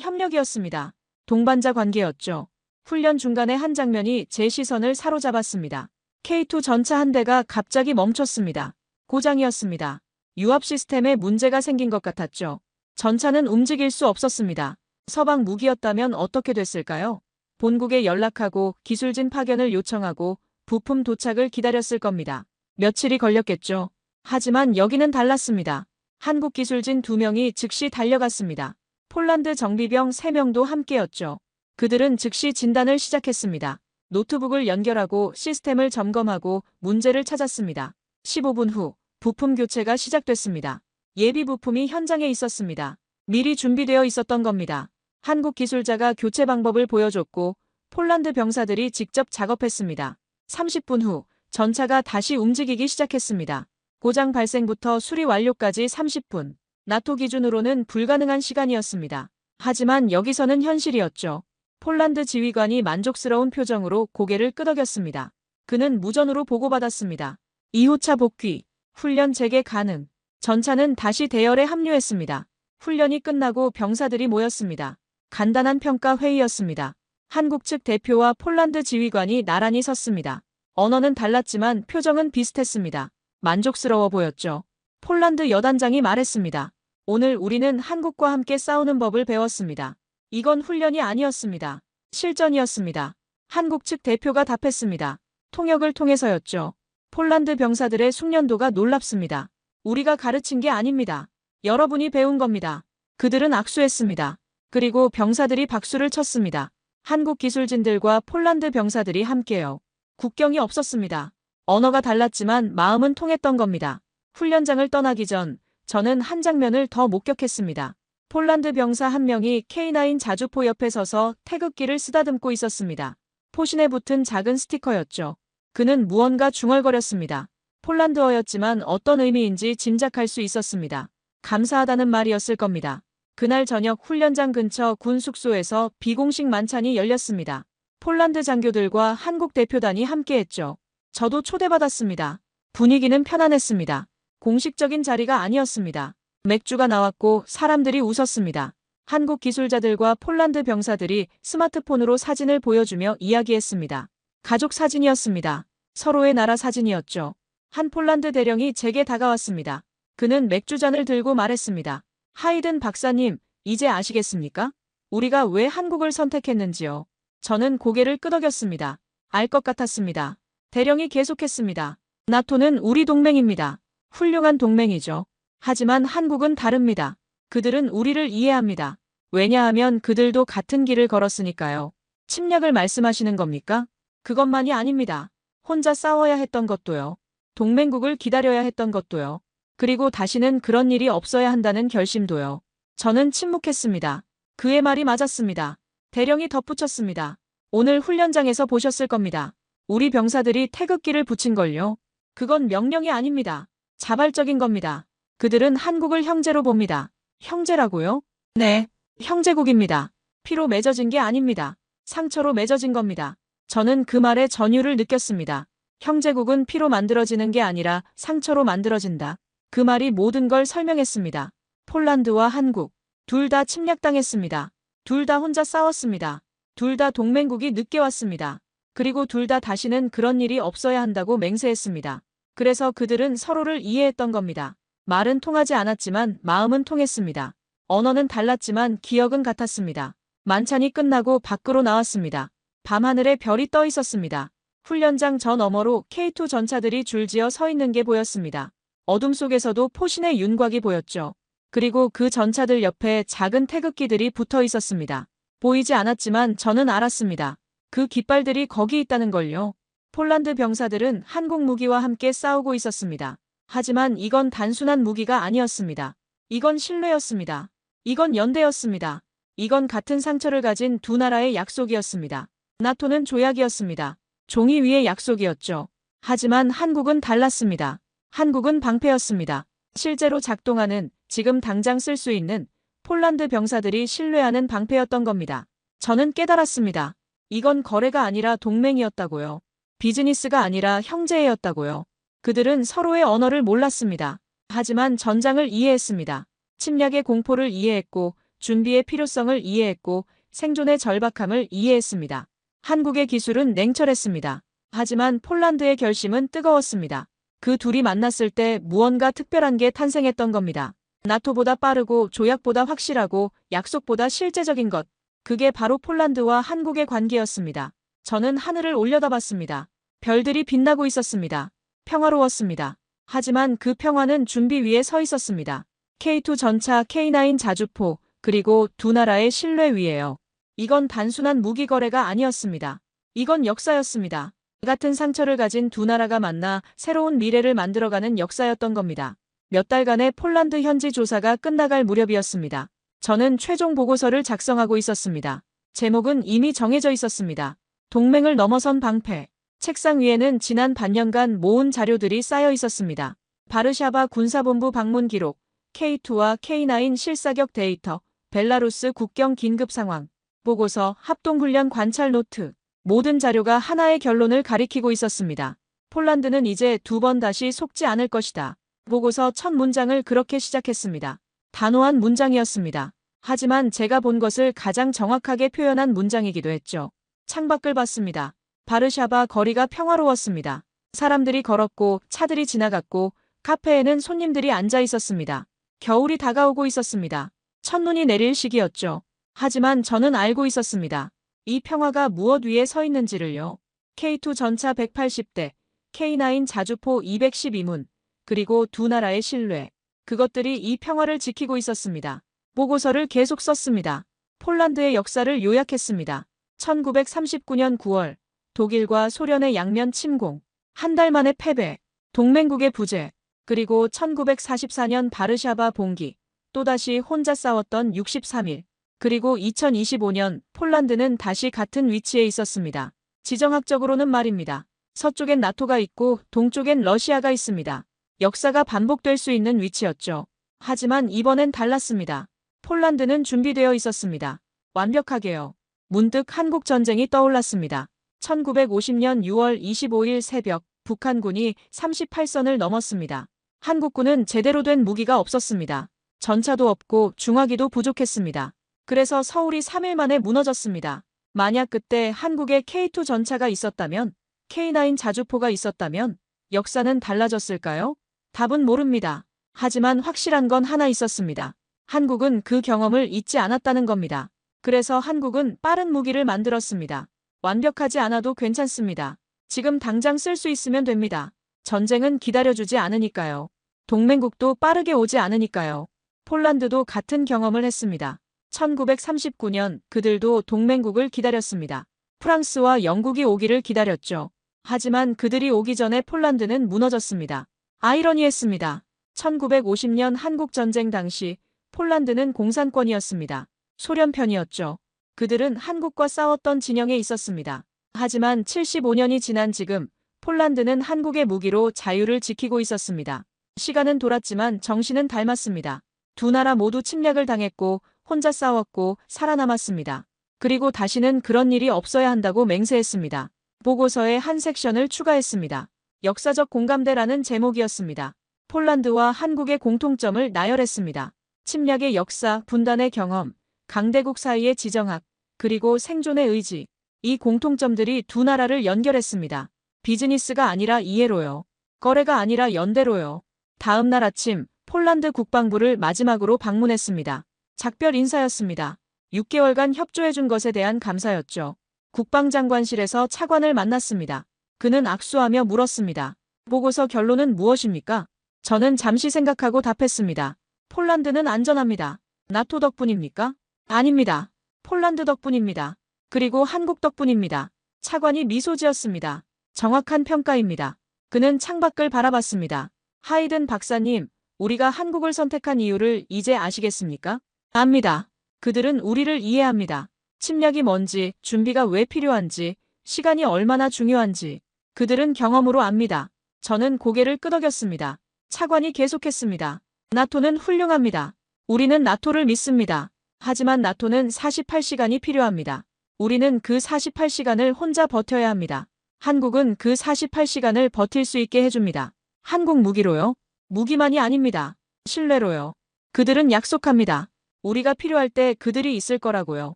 협력이었습니다. 동반자 관계였죠. 훈련 중간에 한 장면이 제 시선을 사로잡았습니다. K2 전차 한 대가 갑자기 멈췄습니다. 고장이었습니다. 유압 시스템에 문제가 생긴 것 같았죠. 전차는 움직일 수 없었습니다. 서방 무기였다면 어떻게 됐을까요? 본국에 연락하고 기술진 파견을 요청하고 부품 도착을 기다렸을 겁니다. 며칠이 걸렸겠죠. 하지만 여기는 달랐습니다. 한국 기술진 2명이 즉시 달려갔습니다. 폴란드 정비병 3명도 함께였죠. 그들은 즉시 진단을 시작했습니다. 노트북을 연결하고 시스템을 점검하고 문제를 찾았습니다. 15분 후 부품 교체가 시작됐습니다. 예비 부품이 현장에 있었습니다. 미리 준비되어 있었던 겁니다. 한국 기술자가 교체 방법을 보여줬고 폴란드 병사들이 직접 작업했습니다. 30분 후 전차가 다시 움직이기 시작했습니다. 고장 발생부터 수리 완료까지 30분. 나토 기준으로는 불가능한 시간이었습니다. 하지만 여기서는 현실이었죠. 폴란드 지휘관이 만족스러운 표정으로 고개를 끄덕였습니다. 그는 무전으로 보고받았습니다. 2호차 복귀, 훈련 재개 가능. 전차는 다시 대열에 합류했습니다. 훈련이 끝나고 병사들이 모였습니다. 간단한 평가 회의였습니다. 한국 측 대표와 폴란드 지휘관이 나란히 섰습니다. 언어는 달랐지만 표정은 비슷했습니다. 만족스러워 보였죠. 폴란드 여단장이 말했습니다. 오늘 우리는 한국과 함께 싸우는 법을 배웠습니다. 이건 훈련이 아니었습니다. 실전이었습니다. 한국 측 대표가 답했습니다. 통역을 통해서였죠. 폴란드 병사들의 숙련도가 놀랍습니다. 우리가 가르친 게 아닙니다. 여러분이 배운 겁니다. 그들은 악수했습니다. 그리고 병사들이 박수를 쳤습니다. 한국 기술진들과 폴란드 병사들이 함께요. 국경이 없었습니다. 언어가 달랐지만 마음은 통했던 겁니다. 훈련장을 떠나기 전 저는 한 장면을 더 목격했습니다. 폴란드 병사 한 명이 K9 자주포 옆에 서서 태극기를 쓰다듬고 있었습니다. 포신에 붙은 작은 스티커였죠. 그는 무언가 중얼거렸습니다. 폴란드어였지만 어떤 의미인지 짐작할 수 있었습니다. 감사하다는 말이었을 겁니다. 그날 저녁 훈련장 근처 군 숙소에서 비공식 만찬이 열렸습니다. 폴란드 장교들과 한국 대표단이 함께했죠. 저도 초대받았습니다. 분위기는 편안했습니다. 공식적인 자리가 아니었습니다. 맥주가 나왔고 사람들이 웃었습니다. 한국 기술자들과 폴란드 병사들이 스마트폰으로 사진을 보여주며 이야기했습니다. 가족 사진이었습니다. 서로의 나라 사진이었죠. 한 폴란드 대령이 제게 다가왔습니다. 그는 맥주잔을 들고 말했습니다. 하이든 박사님, 이제 아시겠습니까? 우리가 왜 한국을 선택했는지요. 저는 고개를 끄덕였습니다. 알 것 같았습니다. 대령이 계속했습니다. 나토는 우리 동맹입니다. 훌륭한 동맹이죠. 하지만 한국은 다릅니다. 그들은 우리를 이해합니다. 왜냐하면 그들도 같은 길을 걸었으니까요. 침략을 말씀하시는 겁니까? 그것만이 아닙니다. 혼자 싸워야 했던 것도요. 동맹국을 기다려야 했던 것도요. 그리고 다시는 그런 일이 없어야 한다는 결심도요. 저는 침묵했습니다. 그의 말이 맞았습니다. 대령이 덧붙였습니다. 오늘 훈련장에서 보셨을 겁니다. 우리 병사들이 태극기를 붙인걸요. 그건 명령이 아닙니다. 자발적인 겁니다. 그들은 한국을 형제로 봅니다. 형제라고요? 네, 형제국입니다. 피로 맺어진 게 아닙니다. 상처로 맺어진 겁니다. 저는 그 말의 전율을 느꼈습니다. 형제국은 피로 만들어지는 게 아니라 상처로 만들어진다. 그 말이 모든 걸 설명했습니다. 폴란드와 한국, 둘 다 침략당했습니다. 둘 다 혼자 싸웠습니다. 둘 다 동맹국이 늦게 왔습니다. 그리고 둘 다 다시는 그런 일이 없어야 한다고 맹세했습니다. 그래서 그들은 서로를 이해했던 겁니다. 말은 통하지 않았지만 마음은 통했습니다. 언어는 달랐지만 기억은 같았습니다. 만찬이 끝나고 밖으로 나왔습니다. 밤하늘에 별이 떠 있었습니다. 훈련장 저 너머로 K2 전차들이 줄지어 서 있는 게 보였습니다. 어둠 속에서도 포신의 윤곽이 보였죠. 그리고 그 전차들 옆에 작은 태극기들이 붙어 있었습니다. 보이지 않았지만 저는 알았습니다. 그 깃발들이 거기 있다는 걸요. 폴란드 병사들은 한국 무기와 함께 싸우고 있었습니다. 하지만 이건 단순한 무기가 아니었습니다. 이건 신뢰였습니다. 이건 연대였습니다. 이건 같은 상처를 가진 두 나라의 약속이었습니다. 나토는 조약이었습니다. 종이 위의 약속이었죠. 하지만 한국은 달랐습니다. 한국은 방패였습니다. 실제로 작동하는, 지금 당장 쓸 수 있는 폴란드 병사들이 신뢰하는 방패였던 겁니다. 저는 깨달았습니다. 이건 거래가 아니라 동맹이었다고요. 비즈니스가 아니라 형제였다고요. 그들은 서로의 언어를 몰랐습니다. 하지만 전장을 이해했습니다. 침략의 공포를 이해했고, 준비의 필요성을 이해했고, 생존의 절박함을 이해했습니다. 한국의 기술은 냉철했습니다. 하지만 폴란드의 결심은 뜨거웠습니다. 그 둘이 만났을 때 무언가 특별한 게 탄생했던 겁니다. 나토보다 빠르고 조약보다 확실하고 약속보다 실제적인 것. 그게 바로 폴란드와 한국의 관계였습니다. 저는 하늘을 올려다봤습니다. 별들이 빛나고 있었습니다. 평화로웠습니다. 하지만 그 평화는 준비 위에 서 있었습니다. K2 전차 K9 자주포, 그리고 두 나라의 신뢰 위에요. 이건 단순한 무기 거래가 아니었습니다. 이건 역사였습니다. 같은 상처를 가진 두 나라가 만나 새로운 미래를 만들어가는 역사였던 겁니다. 몇 달간의 폴란드 현지 조사가 끝나갈 무렵이었습니다. 저는 최종 보고서를 작성하고 있었습니다. 제목은 이미 정해져 있었습니다. 동맹을 넘어선 방패. 책상 위에는 지난 반년간 모은 자료들이 쌓여 있었습니다. 바르샤바 군사본부 방문 기록, K2와 K9 실사격 데이터, 벨라루스 국경 긴급 상황, 보고서, 합동훈련 관찰 노트. 모든 자료가 하나의 결론을 가리키고 있었습니다. 폴란드는 이제 두 번 다시 속지 않을 것이다. 보고서 첫 문장을 그렇게 시작했습니다. 단호한 문장이었습니다. 하지만 제가 본 것을 가장 정확하게 표현한 문장이기도 했죠. 창밖을 봤습니다. 바르샤바 거리가 평화로웠습니다. 사람들이 걸었고 차들이 지나갔고 카페에는 손님들이 앉아 있었습니다. 겨울이 다가오고 있었습니다. 첫눈이 내릴 시기였죠. 하지만 저는 알고 있었습니다. 이 평화가 무엇 위에 서 있는지를요. K2 전차 180대, K9 자주포 212문, 그리고 두 나라의 신뢰. 그것들이 이 평화를 지키고 있었습니다. 보고서를 계속 썼습니다. 폴란드의 역사를 요약했습니다. 1939년 9월 독일과 소련의 양면 침공, 한 달 만에 패배, 동맹국의 부재, 그리고 1944년 바르샤바 봉기, 또다시 혼자 싸웠던 63일, 그리고 2025년 폴란드는 다시 같은 위치에 있었습니다. 지정학적으로는 말입니다. 서쪽엔 나토가 있고 동쪽엔 러시아가 있습니다. 역사가 반복될 수 있는 위치였죠. 하지만 이번엔 달랐습니다. 폴란드는 준비되어 있었습니다. 완벽하게요. 문득 한국 전쟁이 떠올랐습니다. 1950년 6월 25일 새벽 북한군이 38선을 넘었습니다. 한국군은 제대로 된 무기가 없었습니다. 전차도 없고 중화기도 부족했습니다. 그래서 서울이 3일 만에 무너졌습니다. 만약 그때 한국에 K2 전차가 있었다면, K9 자주포가 있었다면 역사는 달라졌을까요? 답은 모릅니다. 하지만 확실한 건 하나 있었습니다. 한국은 그 경험을 잊지 않았다는 겁니다. 그래서 한국은 빠른 무기를 만들었습니다. 완벽하지 않아도 괜찮습니다. 지금 당장 쓸 수 있으면 됩니다. 전쟁은 기다려주지 않으니까요. 동맹국도 빠르게 오지 않으니까요. 폴란드도 같은 경험을 했습니다. 1939년 그들도 동맹국을 기다렸습니다. 프랑스와 영국이 오기를 기다렸죠. 하지만 그들이 오기 전에 폴란드는 무너졌습니다. 아이러니했습니다. 1950년 한국전쟁 당시 폴란드는 공산권이었습니다. 소련 편이었죠. 그들은 한국과 싸웠던 진영에 있었습니다. 하지만 75년이 지난 지금 폴란드는 한국의 무기로 자유를 지키고 있었습니다. 시간은 돌았지만 정신은 닮았습니다. 두 나라 모두 침략을 당했고 혼자 싸웠고 살아남았습니다. 그리고 다시는 그런 일이 없어야 한다고 맹세했습니다. 보고서에 한 섹션을 추가했습니다. 역사적 공감대라는 제목이었습니다. 폴란드와 한국의 공통점을 나열했습니다. 침략의 역사, 분단의 경험, 강대국 사이의 지정학, 그리고 생존의 의지. 이 공통점들이 두 나라를 연결했습니다. 비즈니스가 아니라 이해로요. 거래가 아니라 연대로요. 다음 날 아침 폴란드 국방부를 마지막으로 방문했습니다. 작별 인사였습니다. 6개월간 협조해준 것에 대한 감사였죠. 국방장관실에서 차관을 만났습니다. 그는 악수하며 물었습니다. 보고서 결론은 무엇입니까? 저는 잠시 생각하고 답했습니다. 폴란드는 안전합니다. 나토 덕분입니까? 아닙니다. 폴란드 덕분입니다. 그리고 한국 덕분입니다. 차관이 미소 지었습니다. 정확한 평가입니다. 그는 창밖을 바라봤습니다. 하이든 박사님, 우리가 한국을 선택한 이유를 이제 아시겠습니까? 압니다. 그들은 우리를 이해합니다. 침략이 뭔지, 준비가 왜 필요한지, 시간이 얼마나 중요한지 그들은 경험으로 압니다. 저는 고개를 끄덕였습니다. 차관이 계속했습니다. 나토는 훌륭합니다. 우리는 나토를 믿습니다. 하지만 나토는 48시간이 필요합니다. 우리는 그 48시간을 혼자 버텨야 합니다. 한국은 그 48시간을 버틸 수 있게 해줍니다. 한국 무기로요? 무기만이 아닙니다. 신뢰로요. 그들은 약속합니다. 우리가 필요할 때 그들이 있을 거라고요.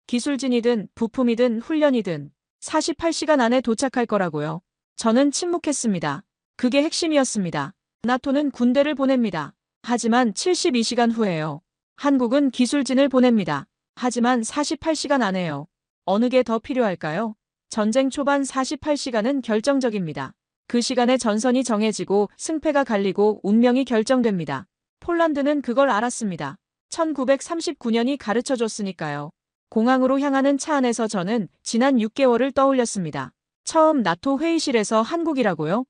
기술진이든 부품이든 훈련이든 48시간 안에 도착할 거라고요. 저는 침묵했습니다. 그게 핵심이었습니다. 나토는 군대를 보냅니다. 하지만 72시간 후에요. 한국은 기술진을 보냅니다. 하지만 48시간 안에요. 어느 게 더 필요할까요? 전쟁 초반 48시간은 결정적입니다. 그 시간에 전선이 정해지고 승패가 갈리고 운명이 결정됩니다. 폴란드는 그걸 알았습니다. 1939년이 가르쳐줬으니까요. 공항으로 향하는 차 안에서 저는 지난 6개월을 떠올렸습니다. 처음 나토 회의실에서 한국이라고요?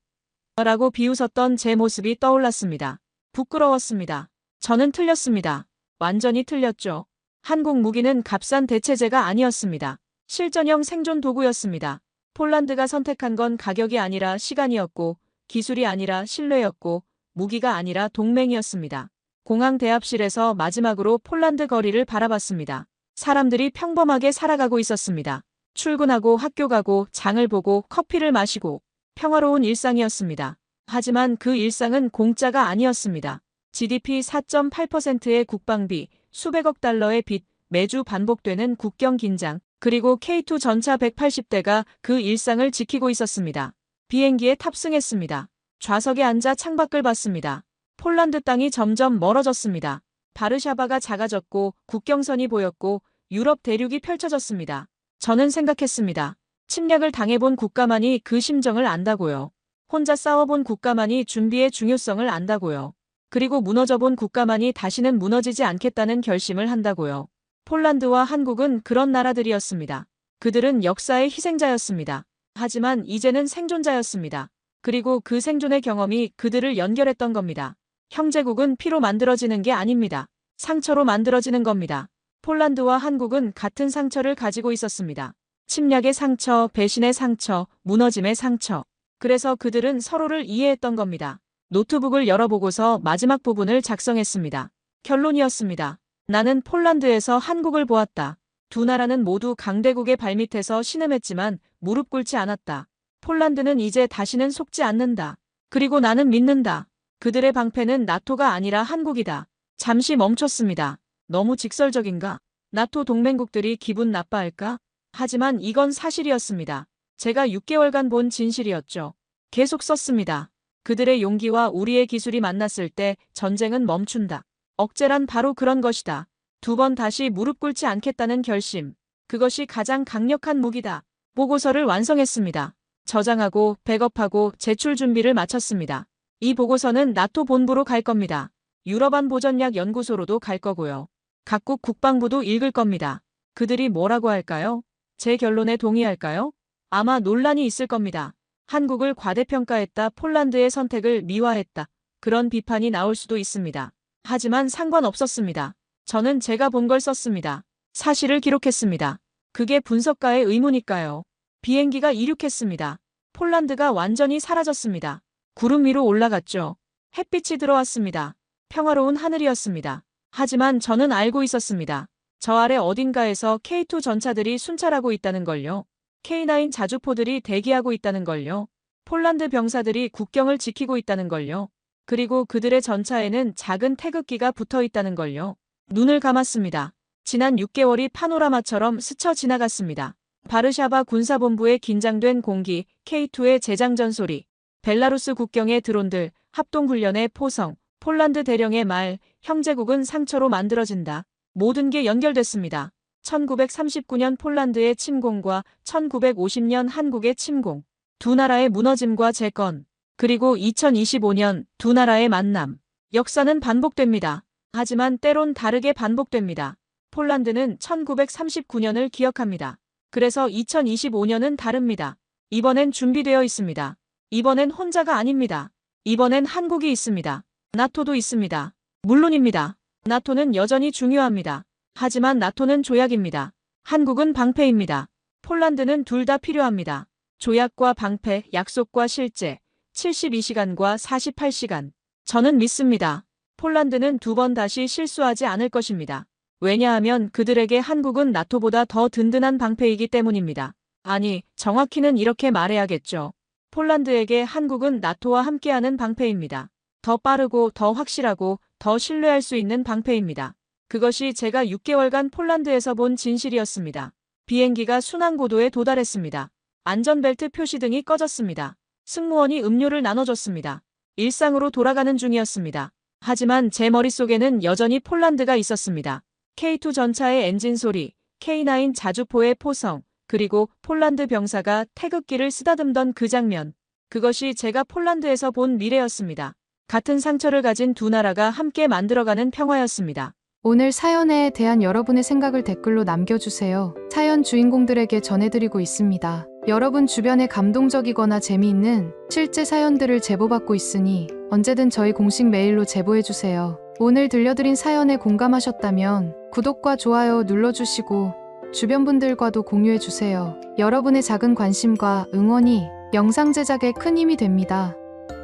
라고 비웃었던 제 모습이 떠올랐습니다. 부끄러웠습니다. 저는 틀렸습니다. 완전히 틀렸죠. 한국 무기는 값싼 대체제가 아니었습니다. 실전형 생존 도구였습니다. 폴란드가 선택한 건 가격이 아니라 시간이었고, 기술이 아니라 신뢰였고, 무기가 아니라 동맹이었습니다. 공항 대합실에서 마지막으로 폴란드 거리를 바라봤습니다. 사람들이 평범하게 살아가고 있었습니다. 출근하고 학교 가고 장을 보고 커피를 마시고 평화로운 일상이었습니다. 하지만 그 일상은 공짜가 아니었습니다. GDP 4.8%의 국방비, 수백억 달러의 빚, 매주 반복되는 국경 긴장, 그리고 K2 전차 180대가 그 일상을 지키고 있었습니다. 비행기에 탑승했습니다. 좌석에 앉아 창밖을 봤습니다. 폴란드 땅이 점점 멀어졌습니다. 바르샤바가 작아졌고 국경선이 보였고 유럽 대륙이 펼쳐졌습니다. 저는 생각했습니다. 침략을 당해본 국가만이 그 심정을 안다고요. 혼자 싸워본 국가만이 준비의 중요성을 안다고요. 그리고 무너져본 국가만이 다시는 무너지지 않겠다는 결심을 한다고요. 폴란드와 한국은 그런 나라들이었습니다. 그들은 역사의 희생자였습니다. 하지만 이제는 생존자였습니다. 그리고 그 생존의 경험이 그들을 연결했던 겁니다. 형제국은 피로 만들어지는 게 아닙니다. 상처로 만들어지는 겁니다. 폴란드와 한국은 같은 상처를 가지고 있었습니다. 침략의 상처, 배신의 상처, 무너짐의 상처. 그래서 그들은 서로를 이해했던 겁니다. 노트북을 열어보고서 마지막 부분을 작성했습니다. 결론이었습니다. 나는 폴란드에서 한국을 보았다. 두 나라는 모두 강대국의 발밑에서 신음했지만 무릎 꿇지 않았다. 폴란드는 이제 다시는 속지 않는다. 그리고 나는 믿는다. 그들의 방패는 나토가 아니라 한국이다. 잠시 멈췄습니다. 너무 직설적인가? 나토 동맹국들이 기분 나빠할까? 하지만 이건 사실이었습니다. 제가 6개월간 본 진실이었죠. 계속 썼습니다. 그들의 용기와 우리의 기술이 만났을 때 전쟁은 멈춘다. 억제란 바로 그런 것이다. 두 번 다시 무릎 꿇지 않겠다는 결심. 그것이 가장 강력한 무기다. 보고서를 완성했습니다. 저장하고 백업하고 제출 준비를 마쳤습니다. 이 보고서는 나토 본부로 갈 겁니다. 유럽안보전략 연구소로도 갈 거고요. 각국 국방부도 읽을 겁니다. 그들이 뭐라고 할까요? 제 결론에 동의할까요? 아마 논란이 있을 겁니다. 한국을 과대평가했다, 폴란드의 선택을 미화했다. 그런 비판이 나올 수도 있습니다. 하지만 상관없었습니다. 저는 제가 본 걸 썼습니다. 사실을 기록했습니다. 그게 분석가의 의무니까요. 비행기가 이륙했습니다. 폴란드가 완전히 사라졌습니다. 구름 위로 올라갔죠. 햇빛이 들어왔습니다. 평화로운 하늘이었습니다. 하지만 저는 알고 있었습니다. 저 아래 어딘가에서 K2 전차들이 순찰하고 있다는 걸요. K9 자주포들이 대기하고 있다는 걸요. 폴란드 병사들이 국경을 지키고 있다는 걸요. 그리고 그들의 전차에는 작은 태극기가 붙어 있다는 걸요. 눈을 감았습니다. 지난 6개월이 파노라마처럼 스쳐 지나갔습니다. 바르샤바 군사본부의 긴장된 공기, K2의 재장전 소리, 벨라루스 국경의 드론들, 합동훈련의 포성, 폴란드 대령의 말, 형제국은 상처로 만들어진다. 모든 게 연결됐습니다. 1939년 폴란드의 침공과 1950년 한국의 침공, 두 나라의 무너짐과 재건, 그리고 2025년 두 나라의 만남. 역사는 반복됩니다. 하지만 때론 다르게 반복됩니다. 폴란드는 1939년을 기억합니다. 그래서 2025년은 다릅니다. 이번엔 준비되어 있습니다. 이번엔 혼자가 아닙니다. 이번엔 한국이 있습니다. 나토도 있습니다. 물론입니다. 나토는 여전히 중요합니다. 하지만 나토는 조약입니다. 한국은 방패입니다. 폴란드는 둘 다 필요합니다. 조약과 방패, 약속과 실제, 72시간과 48시간. 저는 믿습니다. 폴란드는 두 번 다시 실수하지 않을 것입니다. 왜냐하면 그들에게 한국은 나토보다 더 든든한 방패이기 때문입니다. 아니, 정확히는 이렇게 말해야겠죠. 폴란드에게 한국은 나토와 함께하는 방패입니다. 더 빠르고 더 확실하고 더 신뢰할 수 있는 방패입니다. 그것이 제가 6개월간 폴란드에서 본 진실이었습니다. 비행기가 순항고도에 도달했습니다. 안전벨트 표시등이 꺼졌습니다. 승무원이 음료를 나눠줬습니다. 일상으로 돌아가는 중이었습니다. 하지만 제 머릿속에는 여전히 폴란드가 있었습니다. K2 전차의 엔진 소리, K9 자주포의 포성, 그리고 폴란드 병사가 태극기를 쓰다듬던 그 장면. 그것이 제가 폴란드에서 본 미래였습니다. 같은 상처를 가진 두 나라가 함께 만들어가는 평화였습니다. 오늘 사연에 대한 여러분의 생각을 댓글로 남겨주세요. 사연 주인공들에게 전해드리고 있습니다. 여러분 주변에 감동적이거나 재미있는 실제 사연들을 제보받고 있으니 언제든 저희 공식 메일로 제보해주세요. 오늘 들려드린 사연에 공감하셨다면 구독과 좋아요 눌러주시고 주변 분들과도 공유해주세요. 여러분의 작은 관심과 응원이 영상 제작에 큰 힘이 됩니다.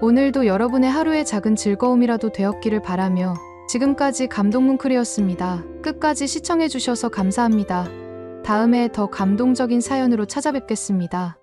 오늘도 여러분의 하루의 작은 즐거움이라도 되었기를 바라며 지금까지 감동뭉클이었습니다. 끝까지 시청해주셔서 감사합니다. 다음에 더 감동적인 사연으로 찾아뵙겠습니다.